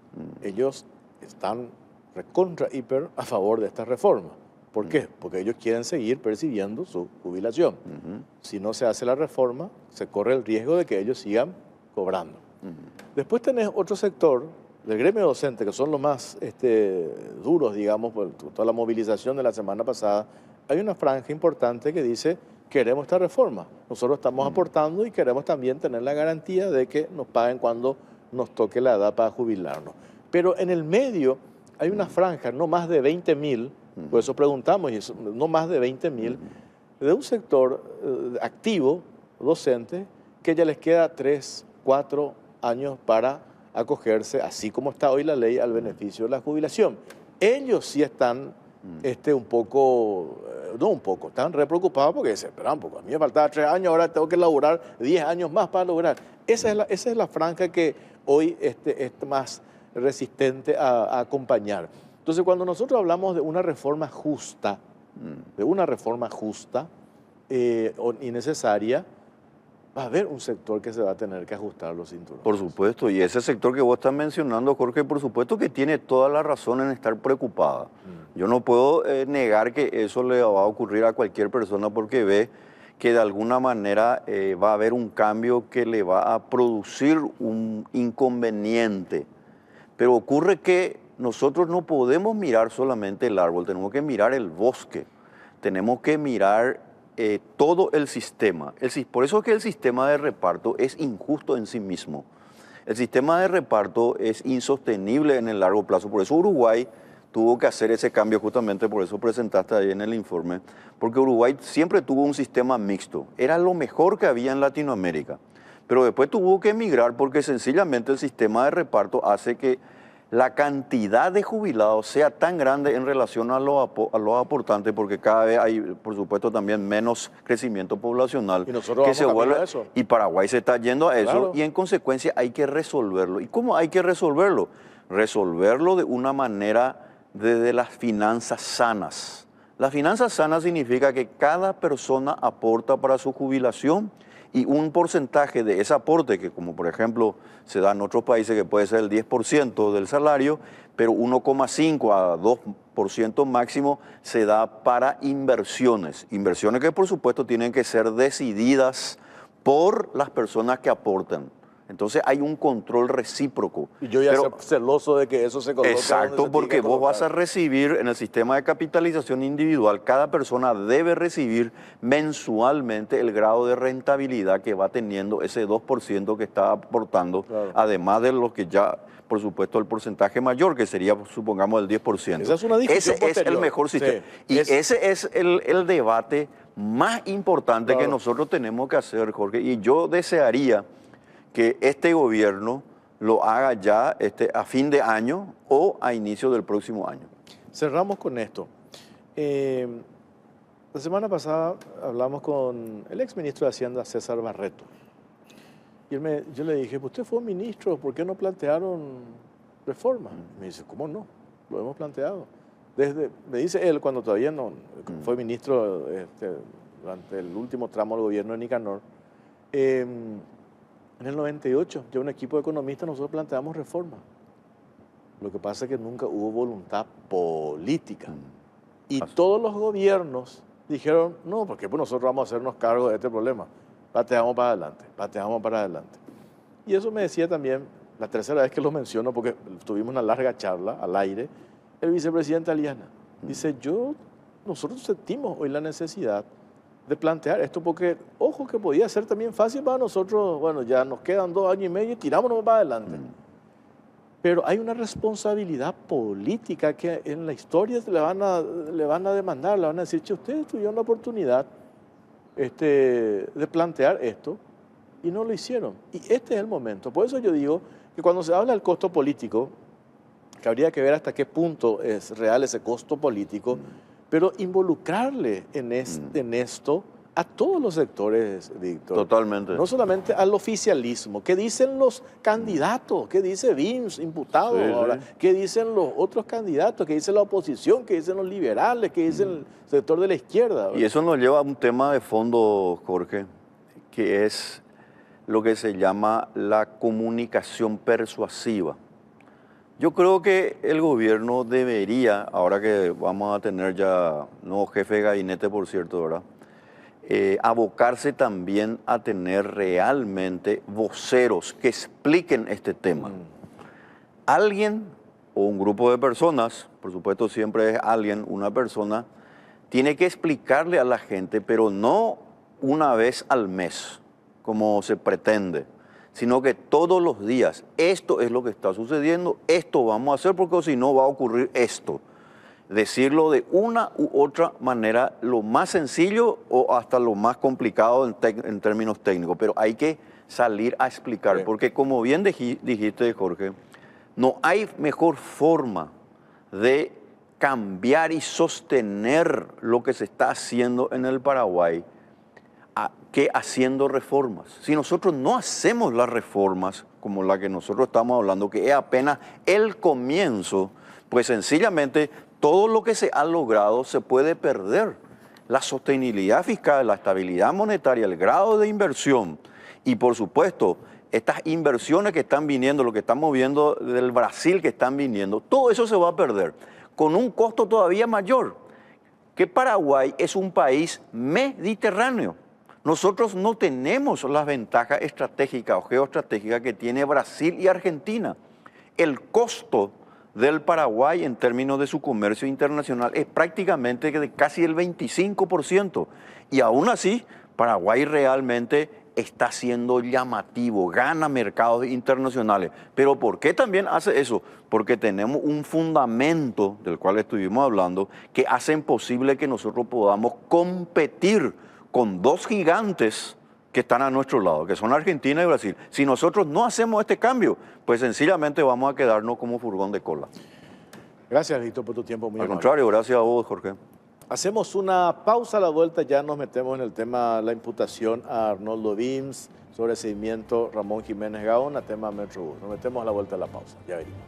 Ellos están recontra hiper a favor de esta reforma. ¿Por qué? Porque ellos quieren seguir percibiendo su jubilación. Si no se hace la reforma, se corre el riesgo de que ellos sigan cobrando. Después tenés otro sector del gremio docente, que son los más duros, digamos, por toda la movilización de la semana pasada, hay una franja importante que dice: queremos esta reforma, nosotros estamos aportando y queremos también tener la garantía de que nos paguen cuando nos toque la edad para jubilarnos. Pero en el medio hay una franja, no más de 20.000, por eso preguntamos, y no más de 20.000, de un sector activo, docente, que ya les queda 3, 4 años para acogerse, así como está hoy la ley, al beneficio de la jubilación. Ellos sí están están re preocupados porque dicen: espera un poco, a mí me faltaba 3 años, ahora tengo que laburar 10 años más para lograr. Esa es la franja que hoy es más resistente a acompañar. Entonces, cuando nosotros hablamos de una reforma justa, y necesaria, va a haber un sector que se va a tener que ajustar los cinturones. Por supuesto, y ese sector que vos estás mencionando, Jorge, por supuesto que tiene toda la razón en estar preocupada. Yo no puedo negar que eso le va a ocurrir a cualquier persona, porque ve que de alguna manera va a haber un cambio que le va a producir un inconveniente. Pero ocurre que nosotros no podemos mirar solamente el árbol, tenemos que mirar el bosque, tenemos que mirar todo el sistema. Por eso es que el sistema de reparto es injusto en sí mismo. El sistema de reparto es insostenible en el largo plazo. Por eso Uruguay tuvo que hacer ese cambio, justamente por eso presentaste ahí en el informe, porque Uruguay siempre tuvo un sistema mixto. Era lo mejor que había en Latinoamérica. Pero después tuvo que emigrar porque sencillamente el sistema de reparto hace que la cantidad de jubilados sea tan grande en relación a los aportantes, porque cada vez hay, por supuesto, también menos crecimiento poblacional. Y nosotros vamos a eso. Y Paraguay se está yendo a eso, claro. Y en consecuencia hay que resolverlo. ¿Y cómo hay que resolverlo? Resolverlo de una manera desde las finanzas sanas. Las finanzas sanas significa que cada persona aporta para su jubilación, y un porcentaje de ese aporte, que como por ejemplo se da en otros países, que puede ser el 10% del salario, pero 1,5 a 2% máximo se da para inversiones. Inversiones que por supuesto tienen que ser decididas por las personas que aportan. Entonces hay un control recíproco. Y yo ya soy celoso de que eso se coloque. Exacto, porque vos vas a recibir en el sistema de capitalización individual, cada persona debe recibir mensualmente el grado de rentabilidad que va teniendo ese 2% que está aportando, claro. Además de lo que ya, por supuesto, el porcentaje mayor, que sería, supongamos, el 10%. Esa es una discusión ese posterior. Es el mejor sistema. Sí, y ese es el debate más importante, claro, que nosotros tenemos que hacer, Jorge. Y yo desearía que este gobierno lo haga ya a fin de año o a inicio del próximo año. Cerramos con esto. La semana pasada hablamos con el exministro de Hacienda, César Barreto. Y yo le dije: usted fue ministro, ¿por qué no plantearon reforma? Me dice: ¿cómo no? Lo hemos planteado. Me dice él, cuando todavía no fue ministro durante el último tramo del gobierno de Nicanor, en el 98, yo un equipo de economistas, nosotros planteamos reforma. Lo que pasa es que nunca hubo voluntad política. Y todos los gobiernos dijeron: no, porque pues nosotros vamos a hacernos cargo de este problema. Pateamos para adelante. Y eso me decía también, la tercera vez que lo menciono, porque tuvimos una larga charla al aire, el vicepresidente Aliana. Dice: nosotros sentimos hoy la necesidad de plantear esto, porque, ojo, que podía ser también fácil para nosotros. Bueno, ya nos quedan 2 años y medio y tirámonos para adelante. Pero hay una responsabilidad política que en la historia le van a demandar, le van a decir: che, ustedes tuvieron la oportunidad de plantear esto y no lo hicieron. Y este es el momento. Por eso yo digo que cuando se habla del costo político, que habría que ver hasta qué punto es real ese costo político, pero involucrarle en esto a todos los sectores, Víctor. Totalmente. No solamente al oficialismo. ¿Qué dicen los candidatos? ¿Qué dice Vins, imputado ahora? Sí. ¿Qué dicen los otros candidatos? ¿Qué dice la oposición? ¿Qué dicen los liberales? ¿Qué dice el sector de la izquierda? Y eso nos lleva a un tema de fondo, Jorge, que es lo que se llama la comunicación persuasiva. Yo creo que el gobierno debería, ahora que vamos a tener ya nuevo jefe de gabinete, por cierto, ¿verdad?, abocarse también a tener realmente voceros que expliquen este tema. alguien o un grupo de personas, por supuesto siempre es alguien, una persona, tiene que explicarle a la gente, pero no una vez al mes, como se pretende, sino que todos los días, esto es lo que está sucediendo, esto vamos a hacer porque si no va a ocurrir esto. Decirlo de una u otra manera, lo más sencillo o hasta lo más complicado en términos técnicos, pero hay que salir a explicar, porque como bien dijiste, Jorge, no hay mejor forma de cambiar y sostener lo que se está haciendo en el Paraguay que haciendo reformas. Si nosotros no hacemos las reformas como la que nosotros estamos hablando, que es apenas el comienzo, pues sencillamente todo lo que se ha logrado se puede perder. La sostenibilidad fiscal, la estabilidad monetaria, el grado de inversión y por supuesto estas inversiones que están viniendo, lo que estamos viendo del Brasil que están viniendo, todo eso se va a perder con un costo todavía mayor, que Paraguay es un país mediterráneo. Nosotros no tenemos las ventajas estratégicas o geoestratégicas que tiene Brasil y Argentina. El costo del Paraguay en términos de su comercio internacional es prácticamente de casi el 25%. Y aún así, Paraguay realmente está siendo llamativo, gana mercados internacionales. ¿Pero por qué también hace eso? Porque tenemos un fundamento, del cual estuvimos hablando, que hacen posible que nosotros podamos competir con dos gigantes que están a nuestro lado, que son Argentina y Brasil. Si nosotros no hacemos este cambio, pues sencillamente vamos a quedarnos como furgón de cola. Gracias, Víctor, por tu tiempo. Muy Al amable. contrario, gracias a vos, Jorge. Hacemos una pausa a la vuelta, ya nos metemos en el tema de la imputación a Arnoldo Wims sobre el seguimiento Ramón Jiménez Gaona, tema Metrobús. Nos metemos a la vuelta de la pausa, ya venimos.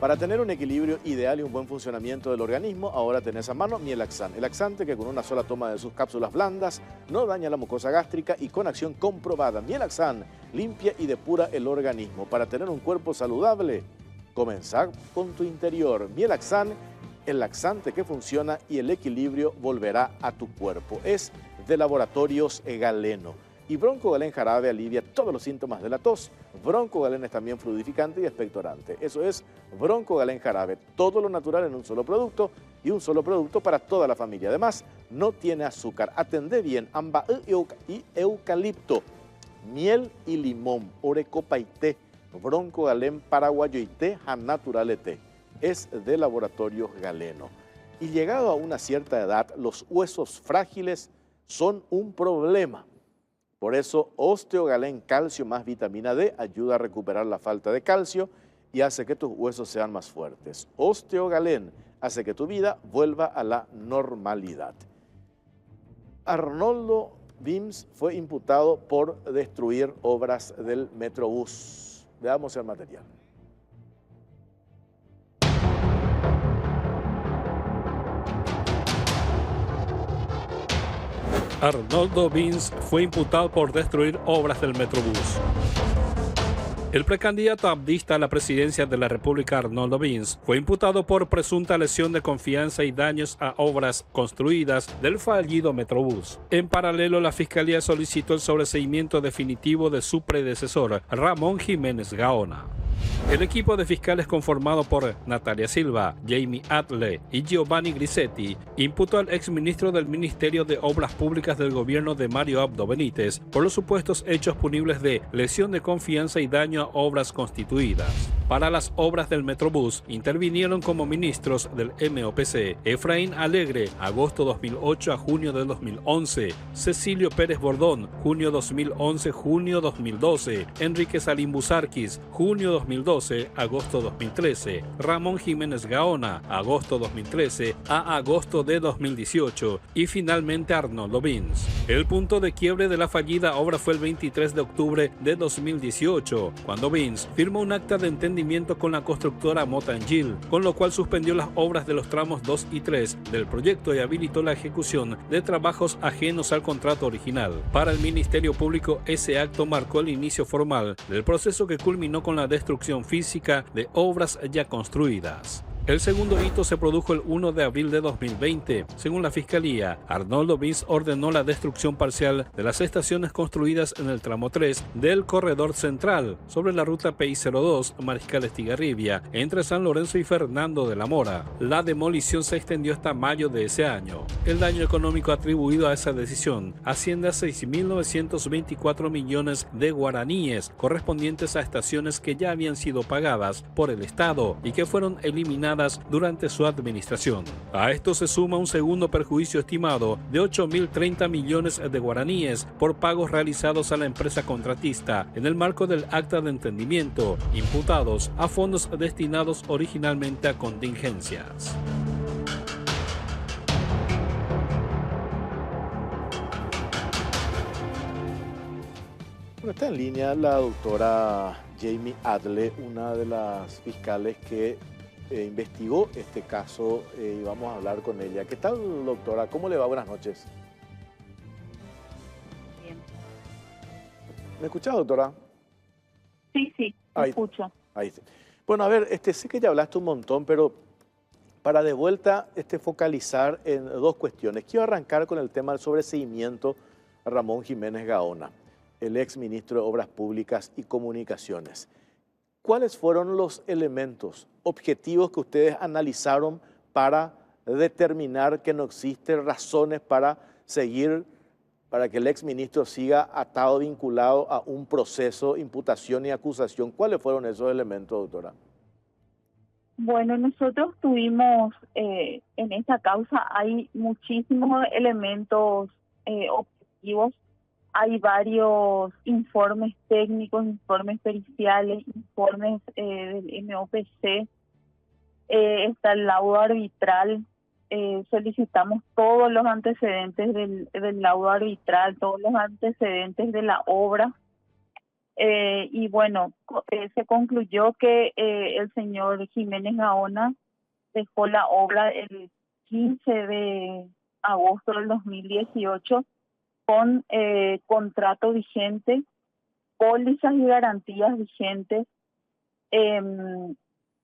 Para tener un equilibrio ideal y un buen funcionamiento del organismo, ahora tenés a mano Mielaxan, el laxante que con una sola toma de sus cápsulas blandas no daña la mucosa gástrica y con acción comprobada. Mielaxan limpia y depura el organismo. Para tener un cuerpo saludable, comenzar con tu interior. Mielaxan, el laxante que funciona y el equilibrio volverá a tu cuerpo. Es de Laboratorios Galeno. Y Broncogalén jarabe alivia todos los síntomas de la tos. Broncogalén es también fluidificante y expectorante. Eso es Broncogalén jarabe, todo lo natural en un solo producto y un solo producto para toda la familia. Además, no tiene azúcar. Atendé bien, amba y eucalipto, miel y limón, orecopa y té. Broncogalén paraguayo y té, natural té. Es de Laboratorios Galeno. Y llegado a una cierta edad, los huesos frágiles son un problema. Por eso, Osteogalén Calcio más vitamina D ayuda a recuperar la falta de calcio y hace que tus huesos sean más fuertes. Osteogalén hace que tu vida vuelva a la normalidad. Arnoldo Wims fue imputado por destruir obras del Metrobús. Veamos el material. Arnoldo Wims fue imputado por destruir obras del Metrobús. El precandidato abdista a la presidencia de la República, Arnoldo Wims, fue imputado por presunta lesión de confianza y daños a obras construidas del fallido Metrobús. En paralelo, la Fiscalía solicitó el sobreseimiento definitivo de su predecesor, Ramón Jiménez Gaona. El equipo de fiscales conformado por Natalia Silva, Jamie Atle y Giovanni Grisetti imputó al exministro del Ministerio de Obras Públicas del gobierno de Mario Abdo Benítez por los supuestos hechos punibles de lesión de confianza y daño a obras constituidas. Para las obras del Metrobús intervinieron como ministros del MOPC Efraín Alegre, agosto 2008 a junio de 2011, Cecilio Pérez Bordón, junio 2011-junio 2012, Enrique Salim Busarquis, junio 2012, agosto 2013, Ramón Jiménez Gaona, agosto 2013 a agosto de 2018 y finalmente Arnoldo Wims. El punto de quiebre de la fallida obra fue el 23 de octubre de 2018, cuando Wims firmó un acta de entendimiento con la constructora Mota-Engil, con lo cual suspendió las obras de los tramos 2 y 3 del proyecto y habilitó la ejecución de trabajos ajenos al contrato original. Para el Ministerio Público, ese acto marcó el inicio formal del proceso que culminó con la destrucción física de obras ya construidas. El segundo hito se produjo el 1 de abril de 2020. Según la Fiscalía, Arnoldo Vince ordenó la destrucción parcial de las estaciones construidas en el tramo 3 del Corredor Central, sobre la ruta PI-02 Mariscal Estigarribia, entre San Lorenzo y Fernando de la Mora. La demolición se extendió hasta mayo de ese año. El daño económico atribuido a esa decisión asciende a 6.924 millones de guaraníes, correspondientes a estaciones que ya habían sido pagadas por el Estado y que fueron eliminadas durante su administración. A esto se suma un segundo perjuicio estimado de 8.030 millones de guaraníes por pagos realizados a la empresa contratista en el marco del acta de entendimiento, imputados a fondos destinados originalmente a contingencias. Bueno, está en línea la doctora Jamie Adle, una de las fiscales que investigó este caso, y vamos a hablar con ella. ¿Qué tal, doctora? ¿Cómo le va? Buenas noches. Bien. ¿Me escucha, doctora? Sí, te escucho. Ahí. Bueno, a ver, sé que ya hablaste un montón, pero para de vuelta focalizar en dos cuestiones. Quiero arrancar con el tema del sobreseimiento a Ramón Jiménez Gaona, el ex ministro de Obras Públicas y Comunicaciones. ¿Cuáles fueron los elementos objetivos que ustedes analizaron para determinar que no existen razones para que el exministro siga atado, vinculado a un proceso, imputación y acusación? ¿Cuáles fueron esos elementos, doctora? Bueno, nosotros tuvimos, en esta causa hay muchísimos elementos objetivos. Hay varios informes técnicos, informes periciales, informes del MOPC, está el laudo arbitral. Solicitamos todos los antecedentes del laudo arbitral, todos los antecedentes de la obra. Y bueno, se concluyó que el señor Jiménez Gaona dejó la obra el 15 de agosto del 2018 con contrato vigente, pólizas y garantías vigentes,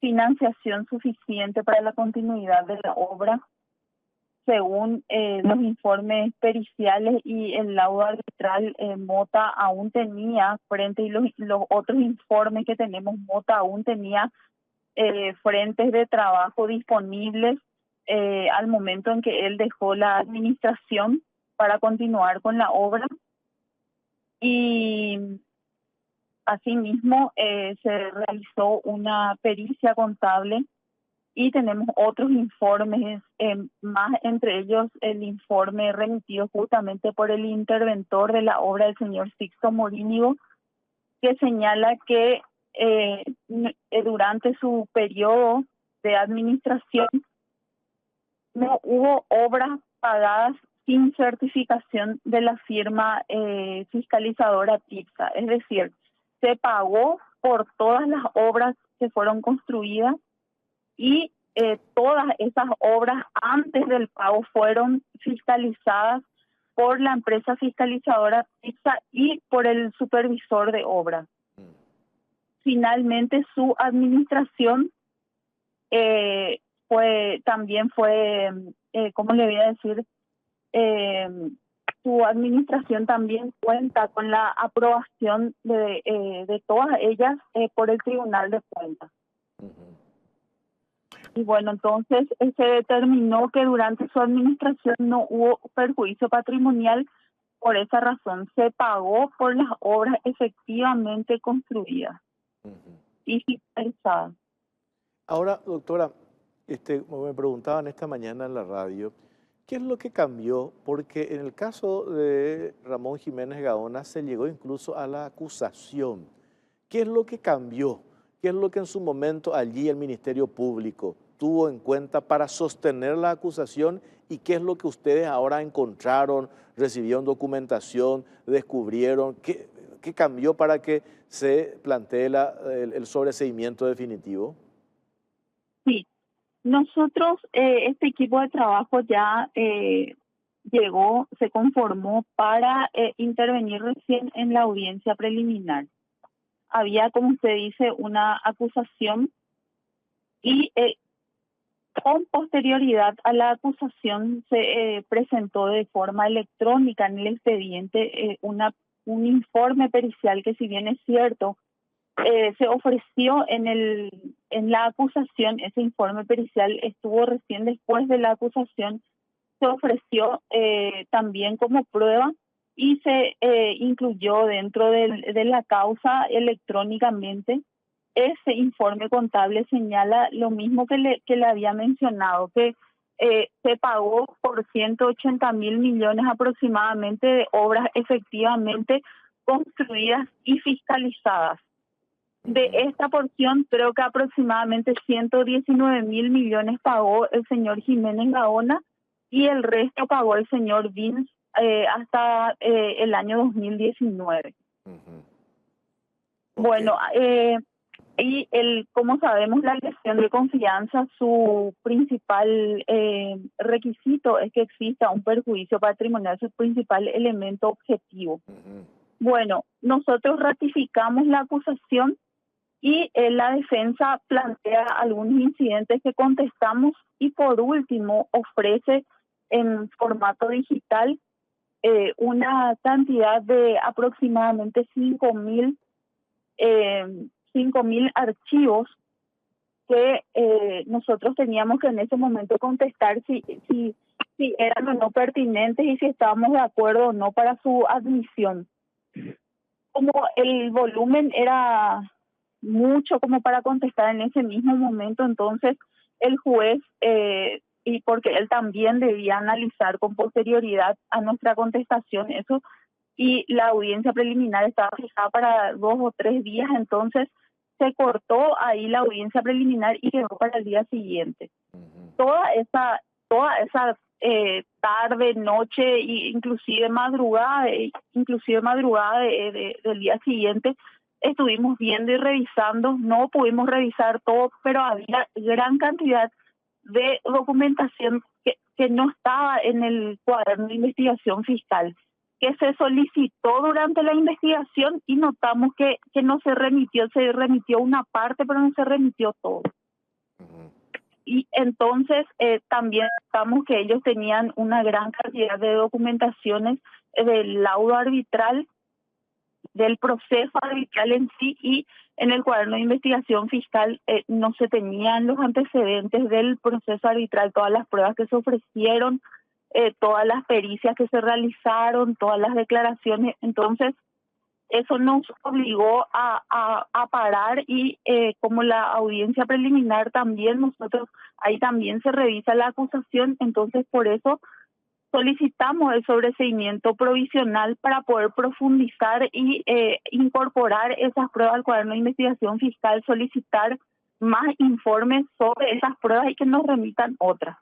financiación suficiente para la continuidad de la obra, según los informes periciales y el laudo arbitral. Mota aún tenía, frente y los otros informes que tenemos, Mota aún tenía frentes de trabajo disponibles al momento en que él dejó la administración para continuar con la obra. Y asimismo se realizó una pericia contable y tenemos otros informes más, entre ellos el informe remitido justamente por el interventor de la obra, el señor Sixto Morínigo, que señala que durante su periodo de administración no hubo obras pagadas sin certificación de la firma fiscalizadora TIPSA. Es decir, se pagó por todas las obras que fueron construidas y todas esas obras antes del pago fueron fiscalizadas por la empresa fiscalizadora TIPSA y por el supervisor de obras. Finalmente su administración también fue, ¿cómo le voy a decir? Su administración también cuenta con la aprobación de todas ellas por el Tribunal de Cuentas. Y bueno, entonces se determinó que durante su administración no hubo perjuicio patrimonial. Por esa razón se pagó por las obras efectivamente construidas y fiscalizadas. Ahora, doctora, me preguntaban esta mañana en la radio, ¿qué es lo que cambió? Porque en el caso de Ramón Jiménez Gaona se llegó incluso a la acusación. ¿Qué es lo que cambió? ¿Qué es lo que en su momento allí el Ministerio Público tuvo en cuenta para sostener la acusación? ¿Y qué es lo que ustedes ahora encontraron, recibieron documentación, descubrieron? ¿Qué cambió para que se plantee el sobreseimiento definitivo? Sí, nosotros, este equipo de trabajo ya se conformó para intervenir recién en la audiencia preliminar. Había, como usted dice, una acusación y con posterioridad a la acusación se presentó de forma electrónica en el expediente un informe pericial que, si bien es cierto, se ofreció en la acusación. Ese informe pericial estuvo recién después de la acusación, se ofreció también como prueba y se incluyó dentro de la causa electrónicamente. Ese informe contable señala lo mismo que le había mencionado, que se pagó por 180.000 millones aproximadamente de obras efectivamente construidas y fiscalizadas. De esta porción, creo que aproximadamente 119.000 millones pagó el señor Jiménez Gaona y el resto pagó el señor Vince hasta el año 2019. Okay. Bueno, y como sabemos, la lesión de confianza, su principal requisito es que exista un perjuicio patrimonial, su principal elemento objetivo. Bueno, nosotros ratificamos la acusación y la defensa plantea algunos incidentes que contestamos y por último ofrece en formato digital una cantidad de aproximadamente 5.000 archivos que nosotros teníamos que en ese momento contestar si eran o no pertinentes y si estábamos de acuerdo o no para su admisión. Como el volumen era mucho como para contestar en ese mismo momento, entonces el juez, y porque él también debía analizar con posterioridad a nuestra contestación eso, y la audiencia preliminar estaba fijada para 2 o 3 días, entonces se cortó ahí la audiencia preliminar y quedó para el día siguiente. Toda esa tarde, noche e inclusive madrugada del día siguiente estuvimos viendo y revisando. No pudimos revisar todo, pero había gran cantidad de documentación que no estaba en el cuaderno de investigación fiscal, que se solicitó durante la investigación y notamos que no se remitió una parte, pero no se remitió todo. Y entonces también notamos que ellos tenían una gran cantidad de documentaciones del laudo arbitral, del proceso arbitral en sí, y en el cuaderno de investigación fiscal no se tenían los antecedentes del proceso arbitral, todas las pruebas que se ofrecieron, todas las pericias que se realizaron, todas las declaraciones. Entonces eso nos obligó a parar y como la audiencia preliminar también, nosotros ahí también se revisa la acusación, entonces por eso solicitamos el sobreseimiento provisional para poder profundizar y incorporar esas pruebas al cuaderno de investigación fiscal, solicitar más informes sobre esas pruebas y que nos remitan otras.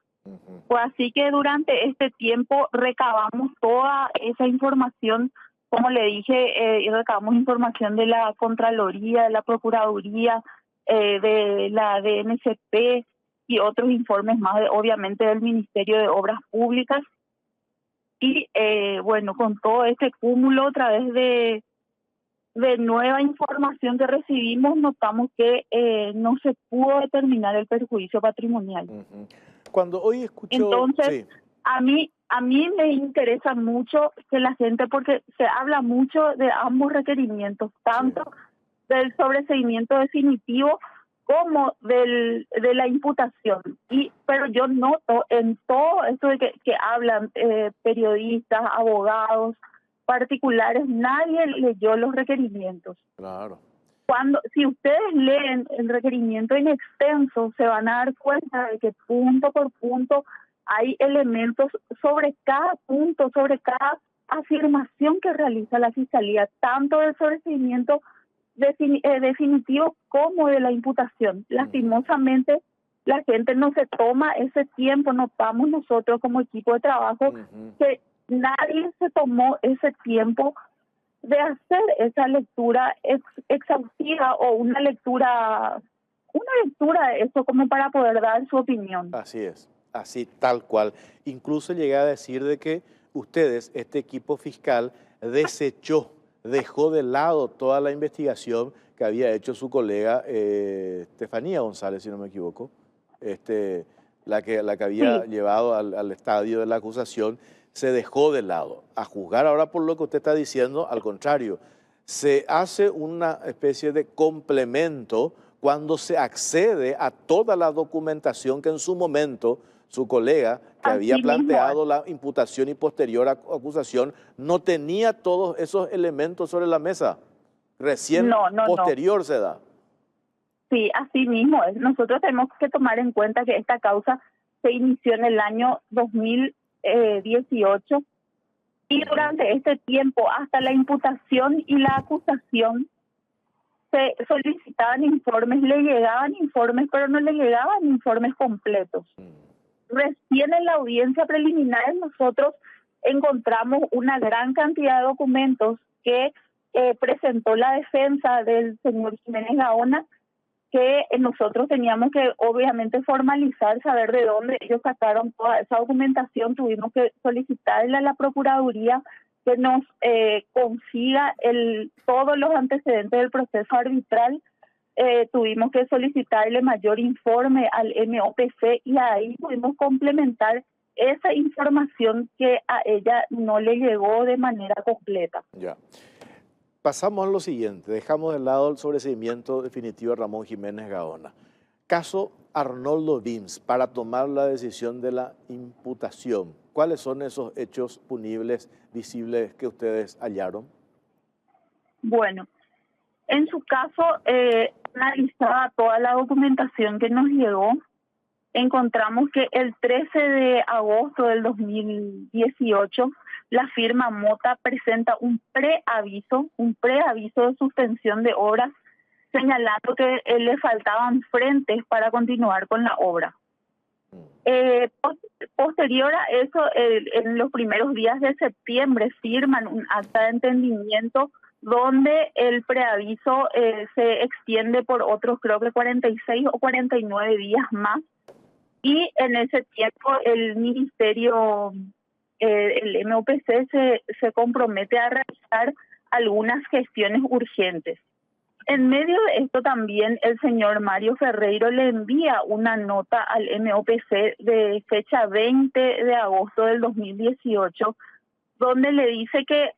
Pues así que durante este tiempo recabamos toda esa información, como le dije, recabamos información de la Contraloría, de la Procuraduría, de la DNCP y otros informes más, obviamente del Ministerio de Obras Públicas. Y bueno, con todo este cúmulo a través de nueva información que recibimos, notamos que no se pudo determinar el perjuicio patrimonial. Cuando hoy escucho... Entonces, sí, a mí me interesa mucho que la gente, porque se habla mucho de ambos requerimientos, tanto del sobreseimiento definitivo como de la imputación. Pero yo noto en todo esto de que hablan periodistas, abogados, particulares, nadie leyó los requerimientos. Claro. Si ustedes leen el requerimiento en extenso, se van a dar cuenta de que punto por punto hay elementos sobre cada punto, sobre cada afirmación que realiza la Fiscalía, tanto del sobreseimiento definitivo como de la imputación. Lastimosamente, la gente no se toma ese tiempo, notamos nosotros como equipo de trabajo que nadie se tomó ese tiempo de hacer esa lectura exhaustiva o una lectura de eso como para poder dar su opinión. Así es, así tal cual. Incluso llegué a decir de que ustedes, este equipo fiscal, dejó de lado toda la investigación que había hecho su colega Estefanía González, si no me equivoco, la que había Sí, llevado al estadio de la acusación, se dejó de lado. A juzgar ahora por lo que usted está diciendo, al contrario, se hace una especie de complemento cuando se accede a toda la documentación que en su momento su colega, que había así mismo es. planteado la imputación y posterior acusación, no tenía todos esos elementos sobre la mesa. Recién No, no, no. posterior se da. Sí, así mismo es. Nosotros tenemos que tomar en cuenta que esta causa se inició en el año 2018 y durante este tiempo, hasta la imputación y la acusación, se solicitaban informes, le llegaban informes, pero no le llegaban informes completos. Recién en la audiencia preliminar nosotros encontramos una gran cantidad de documentos que presentó la defensa del señor Jiménez Gaona, que nosotros teníamos que obviamente formalizar, saber de dónde ellos sacaron toda esa documentación. Tuvimos que solicitarle a la Procuraduría que nos consiga todos los antecedentes del proceso arbitral. Tuvimos que solicitarle mayor informe al MOPC y ahí pudimos complementar esa información que a ella no le llegó de manera completa. Ya. Pasamos a lo siguiente, dejamos de lado el sobreseimiento definitivo de Ramón Jiménez Gaona. Caso Arnoldo Vims, para tomar la decisión de la imputación. ¿Cuáles son esos hechos punibles, visibles que ustedes hallaron? Bueno, en su caso, analizada toda la documentación que nos llegó, encontramos que el 13 de agosto del 2018, la firma Mota presenta un preaviso de suspensión de obras, señalando que le faltaban frentes para continuar con la obra. Posterior a eso, en los primeros días de septiembre firman un acta de entendimiento donde el preaviso se extiende por otros, creo que 46 o 49 días más. Y en ese tiempo el ministerio, el MOPC, se compromete a realizar algunas gestiones urgentes. En medio de esto también el señor Mario Ferreiro le envía una nota al MOPC de fecha 20 de agosto del 2018, donde le dice que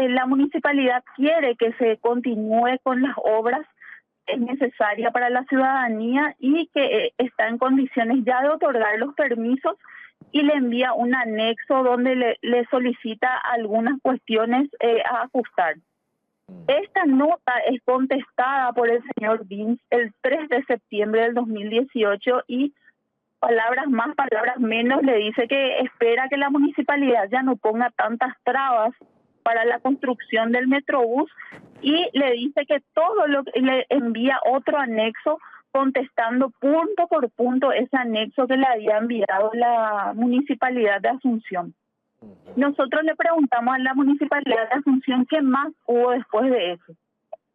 la municipalidad quiere que se continúe con las obras, es necesaria para la ciudadanía y que está en condiciones ya de otorgar los permisos, y le envía un anexo donde le solicita algunas cuestiones a ajustar. Esta nota es contestada por el señor Vims el 3 de septiembre del 2018 y palabras más, palabras menos, le dice que espera que la municipalidad ya no ponga tantas trabas para la construcción del Metrobús, y le dice que todo lo que le envía otro anexo contestando punto por punto ese anexo que le había enviado la municipalidad de Asunción. Nosotros le preguntamos a la municipalidad de Asunción qué más hubo después de eso.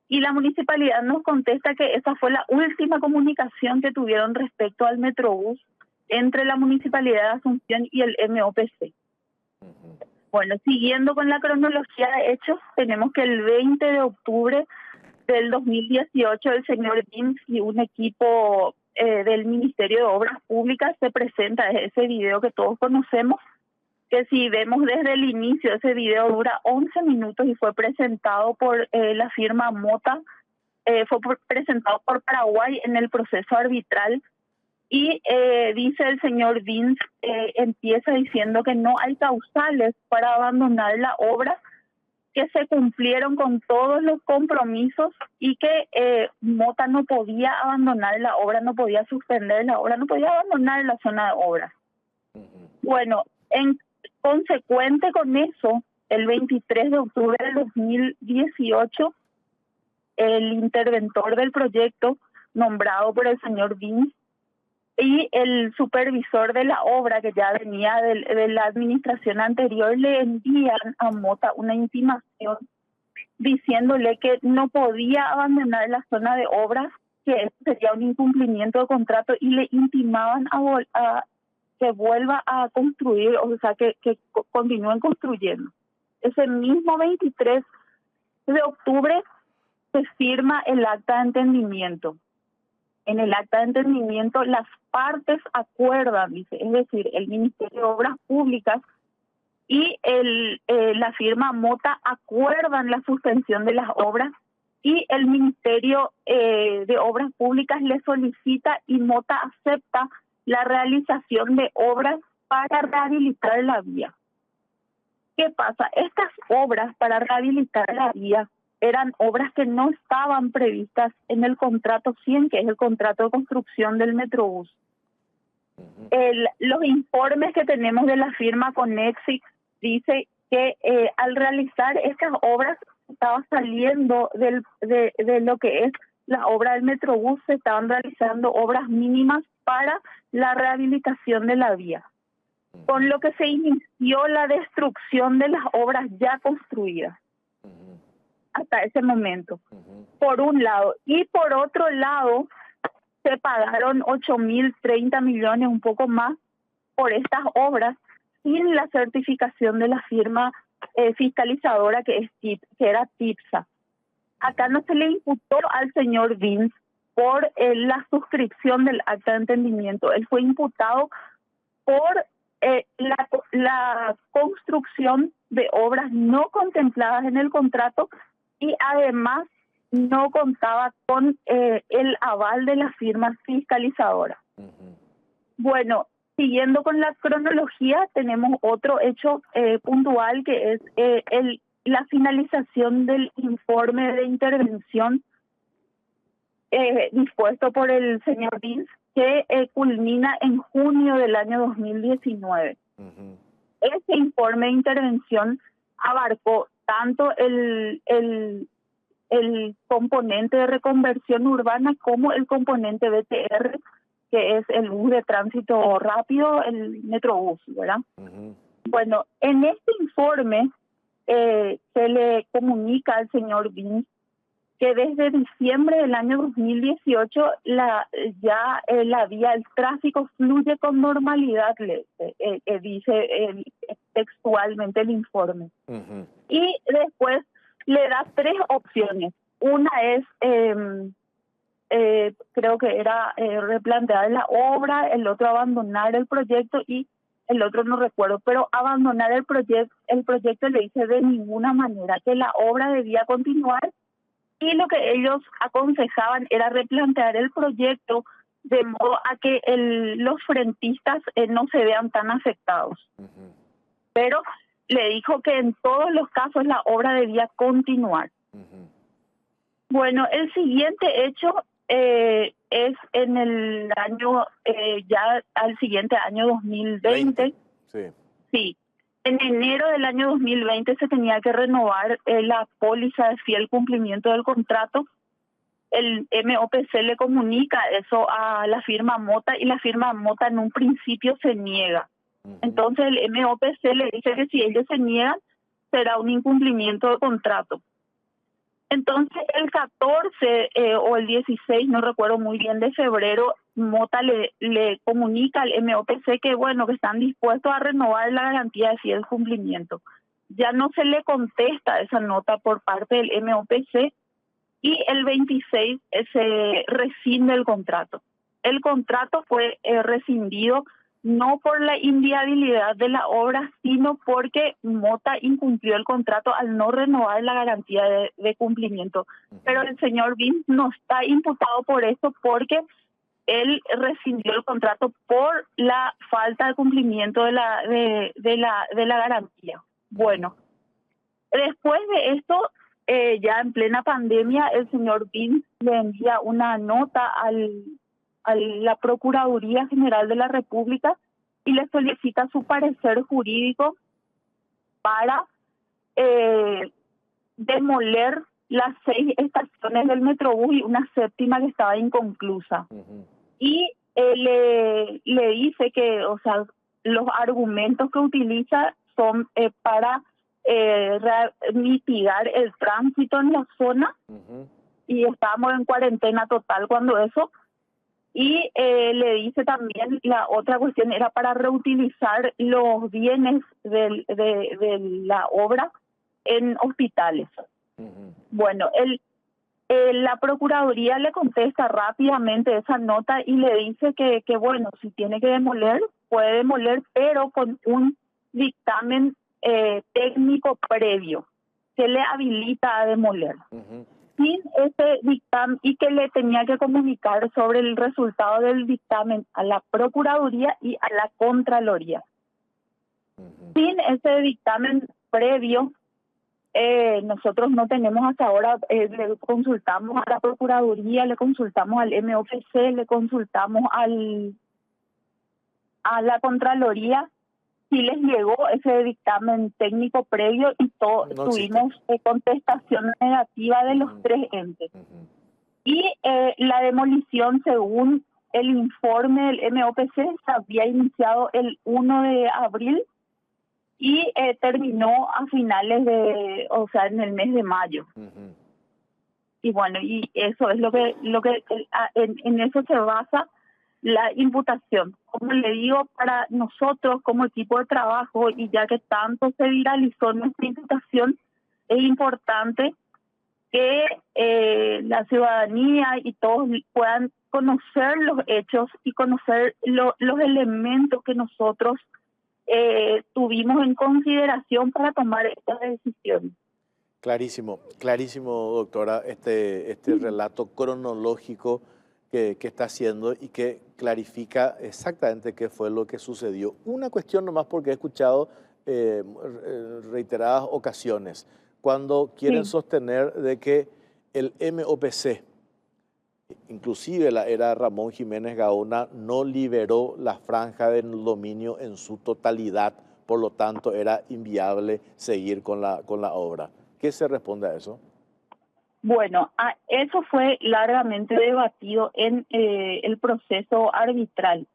Y la municipalidad nos contesta que esa fue la última comunicación que tuvieron respecto al Metrobús entre la municipalidad de Asunción y el MOPC. Bueno, siguiendo con la cronología de hechos, tenemos que el 20 de octubre del 2018 el señor Vims y un equipo del Ministerio de Obras Públicas se presenta ese video que todos conocemos, que si vemos desde el inicio, ese video dura 11 minutos y fue presentado por la firma Mota, presentado por Paraguay en el proceso arbitral. Y dice el señor Vims, empieza diciendo que no hay causales para abandonar la obra, que se cumplieron con todos los compromisos y que Mota no podía abandonar la obra, no podía suspender la obra, no podía abandonar la zona de obra. Bueno, en consecuente con eso, el 23 de octubre del 2018, el interventor del proyecto, nombrado por el señor Vims, y el supervisor de la obra, que ya venía de la administración anterior, le envían a Mota una intimación diciéndole que no podía abandonar la zona de obras, que eso sería un incumplimiento de contrato, y le intimaban a que vuelva a construir, o sea, que continúen construyendo. Ese mismo 23 de octubre se firma el acta de entendimiento. En el acta de entendimiento las partes acuerdan, dice, es decir, el Ministerio de Obras Públicas y la firma Mota acuerdan la suspensión de las obras y el Ministerio de Obras Públicas le solicita y Mota acepta la realización de obras para rehabilitar la vía. ¿Qué pasa? Estas obras para rehabilitar la vía eran obras que no estaban previstas en el contrato 100, que es el contrato de construcción del Metrobús. Los informes que tenemos de la firma Conexix dice que al realizar estas obras estaba saliendo de lo que es la obra del Metrobús, se estaban realizando obras mínimas para la rehabilitación de la vía, con lo que se inició la destrucción de las obras ya construidas hasta ese momento, por un lado. Y por otro lado, se pagaron 8.030 millones, un poco más, por estas obras, sin la certificación de la firma fiscalizadora que era TIPSA. Acá no se le imputó al señor Vince por la suscripción del acta de entendimiento. Él fue imputado por la construcción de obras no contempladas en el contrato y además no contaba con el aval de la firma fiscalizadora. Bueno, siguiendo con la cronología, tenemos otro hecho puntual que es la finalización del informe de intervención dispuesto por el señor Vince, que culmina en junio del año 2019. Ese informe de intervención abarcó tanto el componente de reconversión urbana como el componente BTR, que es el bus de tránsito rápido, el Metrobús, ¿verdad? Bueno, en este informe se le comunica al señor Vince que desde diciembre del año 2018 la vía, el tráfico fluye con normalidad, dice textualmente el informe. Y después le da 3 opciones. Una es, creo que era replantear la obra, el otro abandonar el proyecto y el otro no recuerdo, pero abandonar el proyecto le dice de ninguna manera, que la obra debía continuar. Y lo que ellos aconsejaban era replantear el proyecto de modo a que los frentistas no se vean tan afectados. Pero le dijo que en todos los casos la obra debía continuar. Bueno, el siguiente hecho es en el año, ya al siguiente año 2020. Sí. En enero del año 2020 se tenía que renovar la póliza de fiel cumplimiento del contrato. El MOPC le comunica eso a la firma Mota y la firma Mota en un principio se niega. Entonces el MOPC le dice que si ellos se niegan será un incumplimiento de contrato. Entonces el 14 o el 16, no recuerdo muy bien, de febrero, Mota le comunica al MOPC que bueno, que están dispuestos a renovar la garantía de fiel cumplimiento. Ya no se le contesta esa nota por parte del MOPC y el 26 se rescinde el contrato. El contrato fue rescindido no por la inviabilidad de la obra, sino porque Mota incumplió el contrato al no renovar la garantía de cumplimiento. Pero el señor Vince no está imputado por eso porque él rescindió el contrato por la falta de cumplimiento de la garantía. Bueno, después de esto, ya en plena pandemia, el señor Vince le envía una nota a la Procuraduría General de la República y le solicita su parecer jurídico para demoler las 6 estaciones del Metrobús y una 7ª que estaba inconclusa. Y le dice que, o sea, los argumentos que utiliza son para mitigar el tránsito en la zona, y estábamos en cuarentena total cuando eso. Y le dice también, la otra cuestión era para reutilizar los bienes de la obra en hospitales. Bueno, La Procuraduría le contesta rápidamente esa nota y le dice que bueno, si tiene que demoler, puede demoler, pero con un dictamen técnico previo que le habilita a demoler. Sin ese dictamen, y que le tenía que comunicar sobre el resultado del dictamen a la Procuraduría y a la Contraloría. Sin ese dictamen previo, nosotros no tenemos hasta ahora, le consultamos a la Procuraduría, le consultamos al MOPC, le consultamos a la Contraloría, si les llegó ese dictamen técnico previo y tuvimos contestación negativa de los tres entes. Y la demolición, según el informe del MOPC, se había iniciado el 1 de abril y terminó a finales en el mes de mayo. Y bueno, y eso es lo que en eso se basa la imputación. Como le digo, para nosotros como equipo de trabajo, y ya que tanto se viralizó nuestra imputación, es importante que la ciudadanía y todos puedan conocer los hechos y conocer los elementos que nosotros tuvimos en consideración para tomar esta decisión. Clarísimo, clarísimo, doctora, este relato cronológico que está haciendo y que clarifica exactamente qué fue lo que sucedió. Una cuestión nomás, porque he escuchado reiteradas ocasiones cuando quieren sostener de que el MOPC, inclusive la era Ramón Jiménez Gaona, no liberó la franja del dominio en su totalidad, por lo tanto era inviable seguir con la obra. ¿Qué se responde a eso? Bueno, eso fue largamente debatido en el proceso arbitral.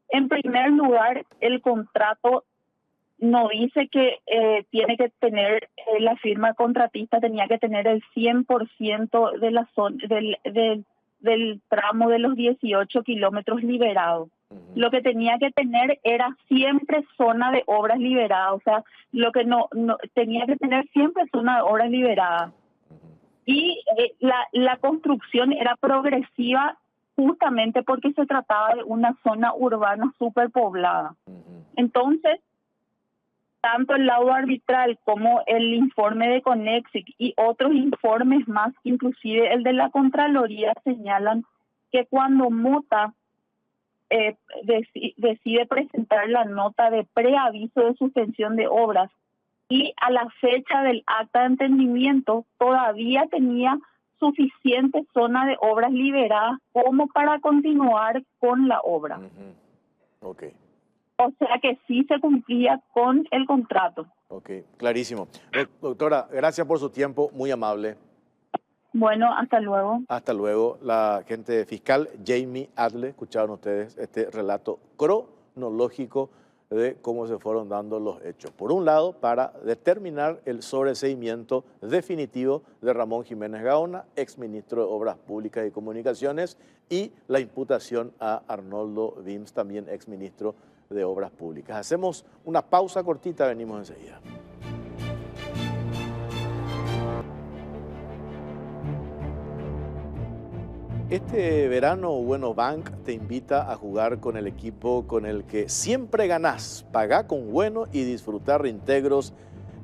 En primer lugar, el contrato no dice que tiene que tener, la firma contratista tenía que tener el 100% de la zona, del tramo de los 18 kilómetros liberados. Lo que tenía que tener era siempre zona de obras liberadas, o sea, lo que no tenía que tener siempre zona de obras liberadas. Y la construcción era progresiva justamente porque se trataba de una zona urbana superpoblada. Entonces, tanto el laudo arbitral como el informe de Conexic y otros informes más, inclusive el de la Contraloría, señalan que cuando Mota decide presentar la nota de preaviso de suspensión de obras y a la fecha del acta de entendimiento todavía tenía suficiente zona de obras liberadas como para continuar con la obra. Okay. O sea que sí se cumplía con el contrato. Ok, clarísimo. Doctora, gracias por su tiempo, muy amable. Bueno, hasta luego. Hasta luego. La agente fiscal Jamie Adle, escucharon ustedes este relato cronológico de cómo se fueron dando los hechos. Por un lado, para determinar el sobreseimiento definitivo de Ramón Jiménez Gaona, exministro de Obras Públicas y Comunicaciones, y la imputación a Arnoldo Wims, también exministro de Obras Públicas. Hacemos una pausa cortita, venimos enseguida. Este verano Bueno Bank te invita a jugar con el equipo con el que siempre ganás. Pagá con Bueno y disfrutar reintegros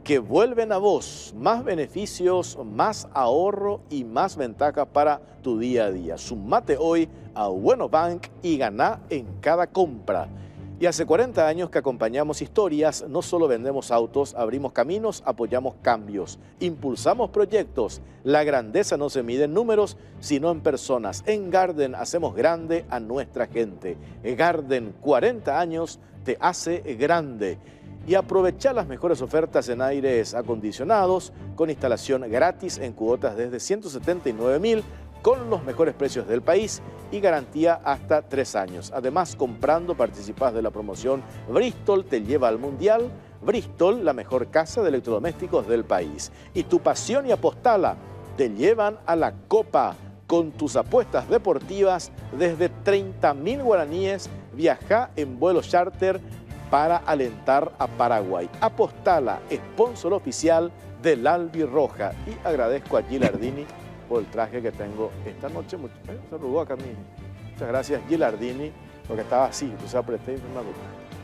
que vuelven a vos. Más beneficios, más ahorro y más ventajas para tu día a día. Sumate hoy a Bueno Bank y ganá en cada compra. Y hace 40 años que acompañamos historias, no solo vendemos autos, abrimos caminos, apoyamos cambios, impulsamos proyectos. La grandeza no se mide en números, sino en personas. En Garden hacemos grande a nuestra gente. Garden, 40 años, te hace grande. Y aprovecha las mejores ofertas en aires acondicionados, con instalación gratis en cuotas desde 179.000, con los mejores precios del país y garantía hasta 3 años. Además, comprando participás de la promoción Bristol te lleva al Mundial. Bristol, la mejor casa de electrodomésticos del país. Y tu pasión y apostala te llevan a la Copa. Con tus apuestas deportivas desde 30.000 guaraníes, viaja en vuelo charter para alentar a Paraguay. Apostala, sponsor oficial del Albirroja. Y agradezco a Gilardini por el traje que tengo esta noche. Se arrugó acá mi. Muchas gracias, Gilardini, porque estaba así, entonces apreté y me arrugó.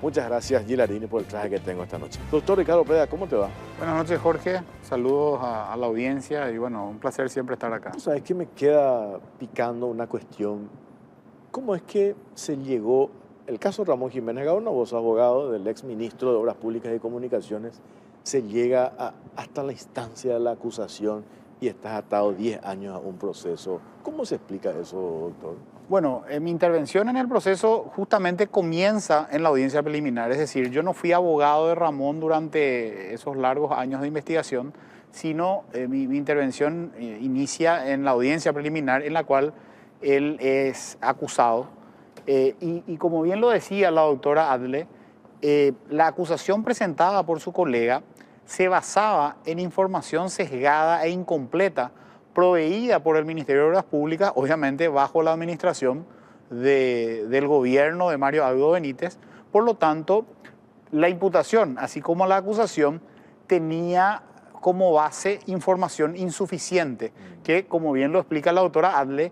Muchas gracias, Gilardini, por el traje que tengo esta noche. Doctor Ricardo Preda, ¿cómo te va? Buenas noches, Jorge. Saludos a la audiencia y bueno, un placer siempre estar acá. ¿Sabes qué me queda picando una cuestión? ¿Cómo es que se llegó, el caso Ramón Jiménez Gaona, vos abogado del ex ministro de Obras Públicas y Comunicaciones, se llega hasta la instancia de la acusación y estás atado 10 años a un proceso? ¿Cómo se explica eso, doctor? Bueno, mi intervención en el proceso justamente comienza en la audiencia preliminar, es decir, yo no fui abogado de Ramón durante esos largos años de investigación, sino mi intervención inicia en la audiencia preliminar en la cual él es acusado. Y como bien lo decía la doctora Adle, la acusación presentada por su colega se basaba en información sesgada e incompleta proveída por el Ministerio de Obras Públicas, obviamente bajo la administración del gobierno de Mario Abdo Benítez. Por lo tanto, la imputación, así como la acusación, tenía como base información insuficiente, que, como bien lo explica la doctora Adle,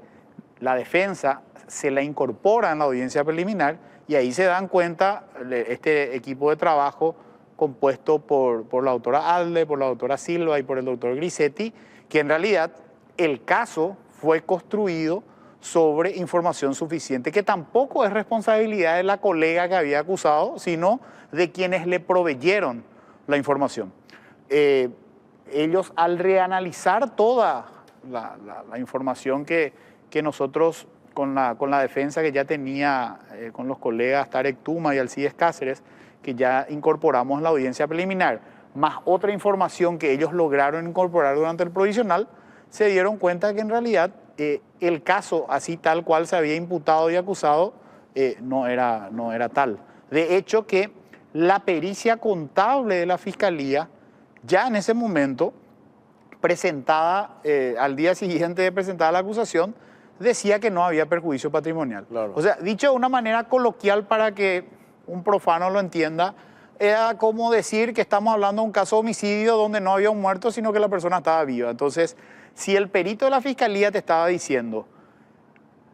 la defensa se la incorpora en la audiencia preliminar y ahí se dan cuenta este equipo de trabajo compuesto por la doctora Adle, por la doctora Silva y por el doctor Grisetti, que en realidad el caso fue construido sobre información suficiente, que tampoco es responsabilidad de la colega que había acusado, sino de quienes le proveyeron la información. Ellos, al reanalizar toda la información que nosotros, con la defensa que ya tenía con los colegas Tarek Tuma y Alcides Cáceres, que ya incorporamos en la audiencia preliminar, más otra información que ellos lograron incorporar durante el provisional, se dieron cuenta que en realidad el caso, así tal cual se había imputado y acusado, no era tal. De hecho, que la pericia contable de la Fiscalía, ya en ese momento, presentada al día siguiente de presentada la acusación, decía que no había perjuicio patrimonial. Claro. O sea, dicho de una manera coloquial para que un profano lo entienda, era como decir que estamos hablando de un caso de homicidio donde no había un muerto, sino que la persona estaba viva. Entonces, si el perito de la Fiscalía te estaba diciendo,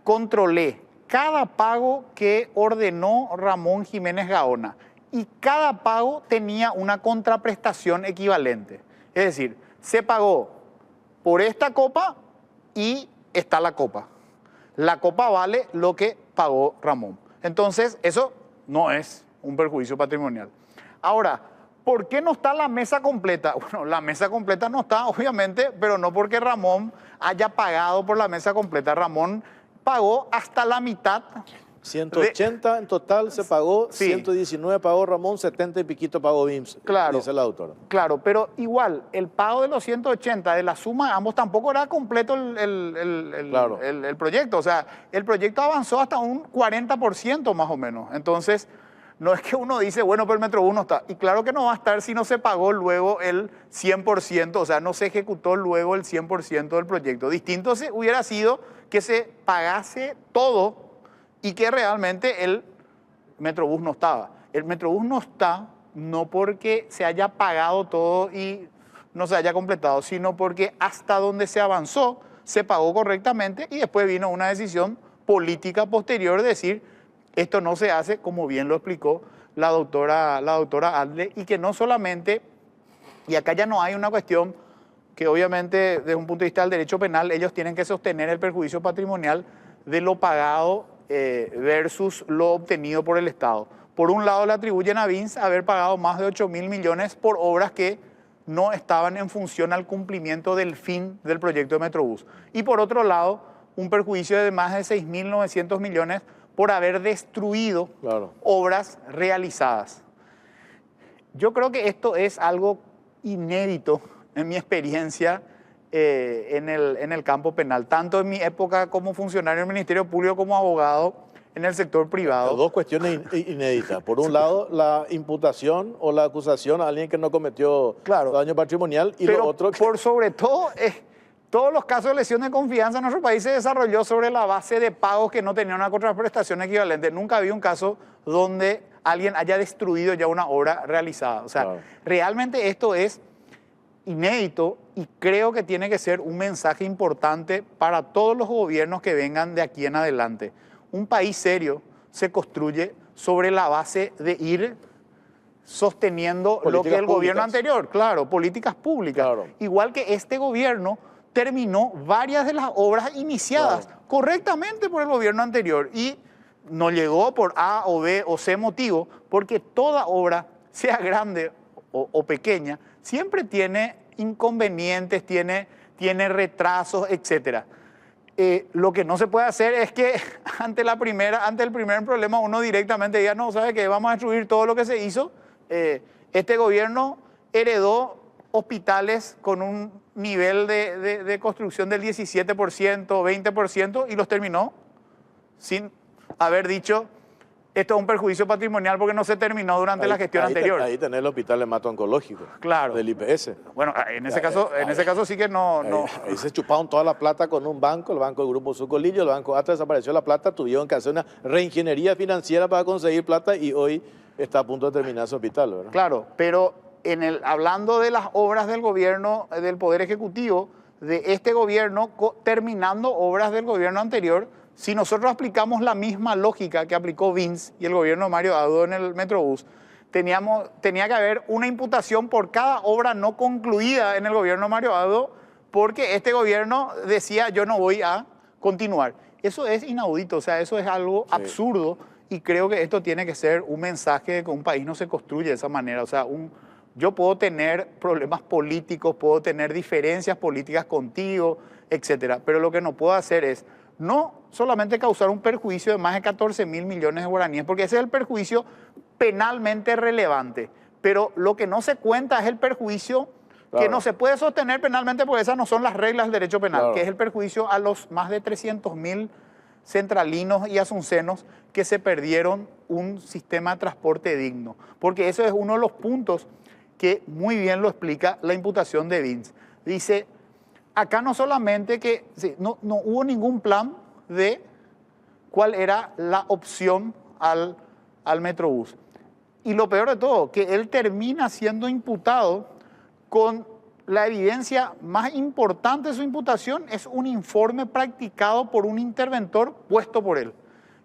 controlé cada pago que ordenó Ramón Jiménez Gaona y cada pago tenía una contraprestación equivalente. Es decir, se pagó por esta copa y está la copa. La copa vale lo que pagó Ramón. Entonces, eso no es un perjuicio patrimonial. Ahora, ¿por qué no está la mesa completa? Bueno, la mesa completa no está, obviamente, pero no porque Ramón haya pagado por la mesa completa. Ramón pagó hasta la mitad. 180 en total se pagó, Sí. 119 pagó Ramón, 70 y piquito pagó BIMS, Claro. dice la doctora. Claro, pero igual, el pago de los 180 de la suma de ambos tampoco era completo el proyecto. O sea, el proyecto avanzó hasta un 40% más o menos. Entonces, no es que uno dice, bueno, pero el Metrobús no está. Y claro que no va a estar si no se pagó luego el 100%, o sea, no se ejecutó luego el 100% del proyecto. Distinto hubiera sido que se pagase todo y que realmente el Metrobús no estaba. El Metrobús no está no porque se haya pagado todo y no se haya completado, sino porque hasta donde se avanzó se pagó correctamente y después vino una decisión política posterior de decir esto no se hace, como bien lo explicó la doctora Adle, y que no solamente, y acá ya no hay una cuestión que obviamente desde un punto de vista del derecho penal ellos tienen que sostener el perjuicio patrimonial de lo pagado versus lo obtenido por el Estado. Por un lado le atribuyen a BIMS haber pagado más de 8.000 millones por obras que no estaban en función al cumplimiento del fin del proyecto de Metrobús. Y por otro lado, un perjuicio de más de 6.900 millones por haber destruido obras realizadas. Yo creo que esto es algo inédito en mi experiencia en el campo penal, tanto en mi época como funcionario del Ministerio Público como abogado en el sector privado. Dos cuestiones inéditas. Por un lado, la imputación o la acusación a alguien que no cometió daño patrimonial y pero lo otro por sobre todo, todos los casos de lesión de confianza en nuestro país se desarrolló sobre la base de pagos que no tenían una contraprestación equivalente. Nunca había un caso donde alguien haya destruido ya una obra realizada. O sea, realmente esto es inédito y creo que tiene que ser un mensaje importante para todos los gobiernos que vengan de aquí en adelante. Un país serio se construye sobre la base de ir sosteniendo lo que el gobierno anterior, claro, políticas públicas. Claro. Igual que este gobierno terminó varias de las obras iniciadas correctamente por el gobierno anterior y no llegó por A o B o C motivo, porque toda obra, sea grande o pequeña, siempre tiene inconvenientes, tiene retrasos, etc. Lo que no se puede hacer es que ante el primer problema uno directamente diga, no, ¿sabe qué? Vamos a destruir todo lo que se hizo. Este gobierno heredó hospitales con un nivel de construcción del 17%, 20% y los terminó sin haber dicho esto es un perjuicio patrimonial porque no se terminó durante la gestión anterior. Ahí tenés el hospital hemato-oncológico, claro, del IPS. Bueno, en ese caso sí que no. Ahí se chuparon toda la plata con un banco, el banco del Grupo Sucolillo, el banco Atlas desapareció la plata, tuvieron que hacer una reingeniería financiera para conseguir plata y hoy está a punto de terminar ese hospital, ¿verdad? Claro, pero hablando de las obras del gobierno, del Poder Ejecutivo, de este gobierno, terminando obras del gobierno anterior, si nosotros aplicamos la misma lógica que aplicó Vince y el gobierno de Mario Abdo en el Metrobús, tenía que haber una imputación por cada obra no concluida en el gobierno de Mario Abdo, porque este gobierno decía yo no voy a continuar. Eso es inaudito, o sea, eso es algo absurdo y creo que esto tiene que ser un mensaje de que un país no se construye de esa manera. O sea, yo puedo tener problemas políticos, puedo tener diferencias políticas contigo, etcétera, pero lo que no puedo hacer es no solamente causar un perjuicio de más de 14.000 millones de guaraníes, porque ese es el perjuicio penalmente relevante, pero lo que no se cuenta es el perjuicio que no se puede sostener penalmente porque esas no son las reglas del derecho penal, que es el perjuicio a los más de 300.000 centralinos y asuncenos que se perdieron un sistema de transporte digno, porque eso es uno de los puntos que muy bien lo explica la imputación de Vince. Dice, acá no solamente que no hubo ningún plan de cuál era la opción al Metrobús. Y lo peor de todo, que él termina siendo imputado con la evidencia más importante de su imputación, es un informe practicado por un interventor puesto por él.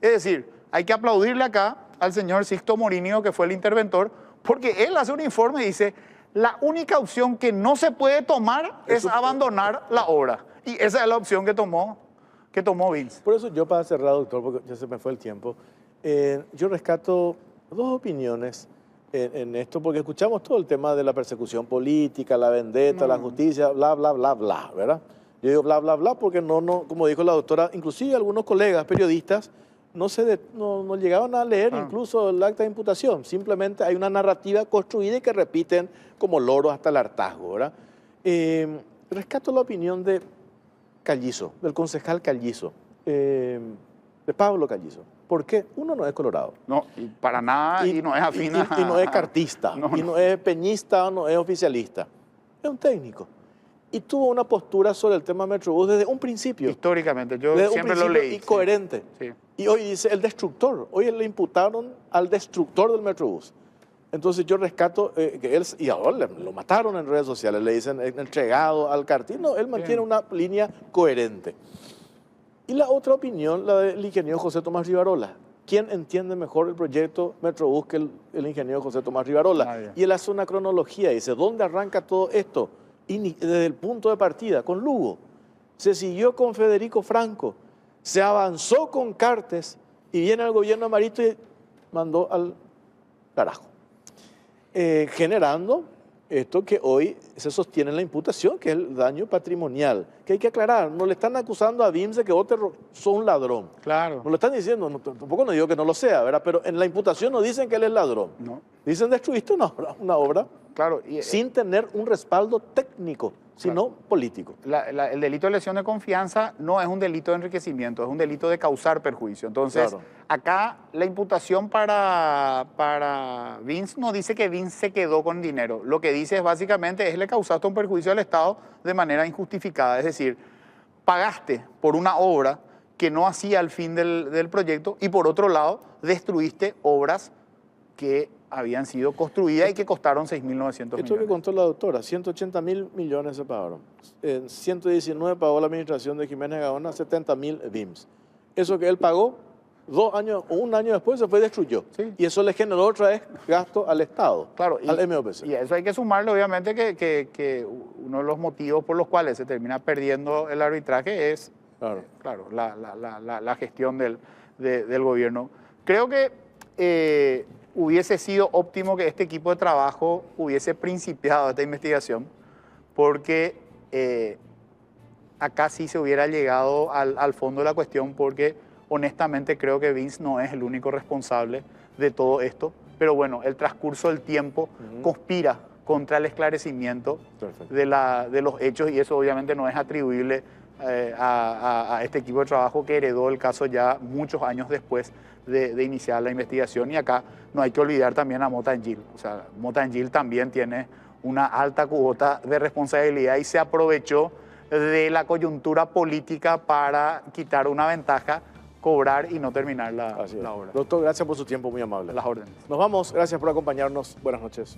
Es decir, hay que aplaudirle acá al señor Sixto Morinio, que fue el interventor, porque él hace un informe y dice, la única opción que no se puede tomar es abandonar la obra. Y esa es la opción que tomó Vince. Por eso yo, para cerrar, doctor, porque ya se me fue el tiempo, yo rescato dos opiniones en esto, porque escuchamos todo el tema de la persecución política, la vendetta, la justicia, bla, bla, bla, bla, ¿verdad? Yo digo bla, bla, bla, porque no, como dijo la doctora, inclusive algunos colegas periodistas no llegaban a leer incluso el acta de imputación. Simplemente hay una narrativa construida y que repiten como loros hasta el hartazgo, ¿verdad? Rescato la opinión de Callizo, del concejal Callizo, de Pablo Callizo. ¿Por qué? Uno no es colorado. No, y para nada, y no es afín a... Y no es cartista, no es peñista, no es oficialista. Es un técnico. Y tuvo una postura sobre el tema Metrobús desde un principio. Históricamente, yo desde siempre lo leí. Y coherente. Sí. Y hoy dice el destructor. Hoy le imputaron al destructor del Metrobús. Entonces yo rescato que él, y ahora lo mataron en redes sociales, le dicen entregado al cartel. No, él mantiene una línea coherente. Y la otra opinión, la del ingeniero José Tomás Rivarola. ¿Quién entiende mejor el proyecto Metrobús que el ingeniero José Tomás Rivarola? Y él hace una cronología, dice, ¿dónde arranca todo esto? Y desde el punto de partida, con Lugo, se siguió con Federico Franco, se avanzó con Cartes y viene el gobierno Amarito y mandó al carajo. Generando esto que hoy se sostiene en la imputación, que es el daño patrimonial, que hay que aclarar. No le están acusando a Vince de que vos sos un ladrón. Claro. No lo están diciendo, tampoco no digo que no lo sea, ¿verdad? Pero en la imputación no dicen que él es ladrón. No. Dicen destruiste una obra claro, sin tener un respaldo técnico, sino político. El delito de lesión de confianza no es un delito de enriquecimiento, es un delito de causar perjuicio. Entonces, acá la imputación para Vince no dice que Vince se quedó con dinero. Lo que dice es básicamente le causaste un perjuicio al Estado de manera injustificada. Es decir, pagaste por una obra que no hacía el fin del proyecto y por otro lado destruiste obras que habían sido construidas y que costaron 6.900 millones. Esto que contó la doctora, 180.000 millones se pagaron. 119 pagó la administración de Jiménez Gaona, 70.000 BIMS. Eso que él pagó, 2 años o un año después se fue y destruyó. Sí. Y eso le generó otra vez gasto al Estado, Claro, al MOPC. Y a eso hay que sumarle, obviamente, que uno de los motivos por los cuales se termina perdiendo el arbitraje es, claro, la gestión del gobierno. Creo que hubiese sido óptimo que este equipo de trabajo hubiese principiado esta investigación, porque acá sí se hubiera llegado al fondo de la cuestión, porque honestamente creo que Vince no es el único responsable de todo esto, pero bueno, el transcurso del tiempo conspira contra el esclarecimiento de los hechos, y eso obviamente no es atribuible a este equipo de trabajo que heredó el caso ya muchos años después de iniciar la investigación. Y acá no hay que olvidar también a Motangil. O sea, Motangil también tiene una alta cuota de responsabilidad y se aprovechó de la coyuntura política para quitar una ventaja, cobrar y no terminar la obra. Doctor, gracias por su tiempo, muy amable. Las órdenes. Nos vamos, gracias por acompañarnos. Buenas noches.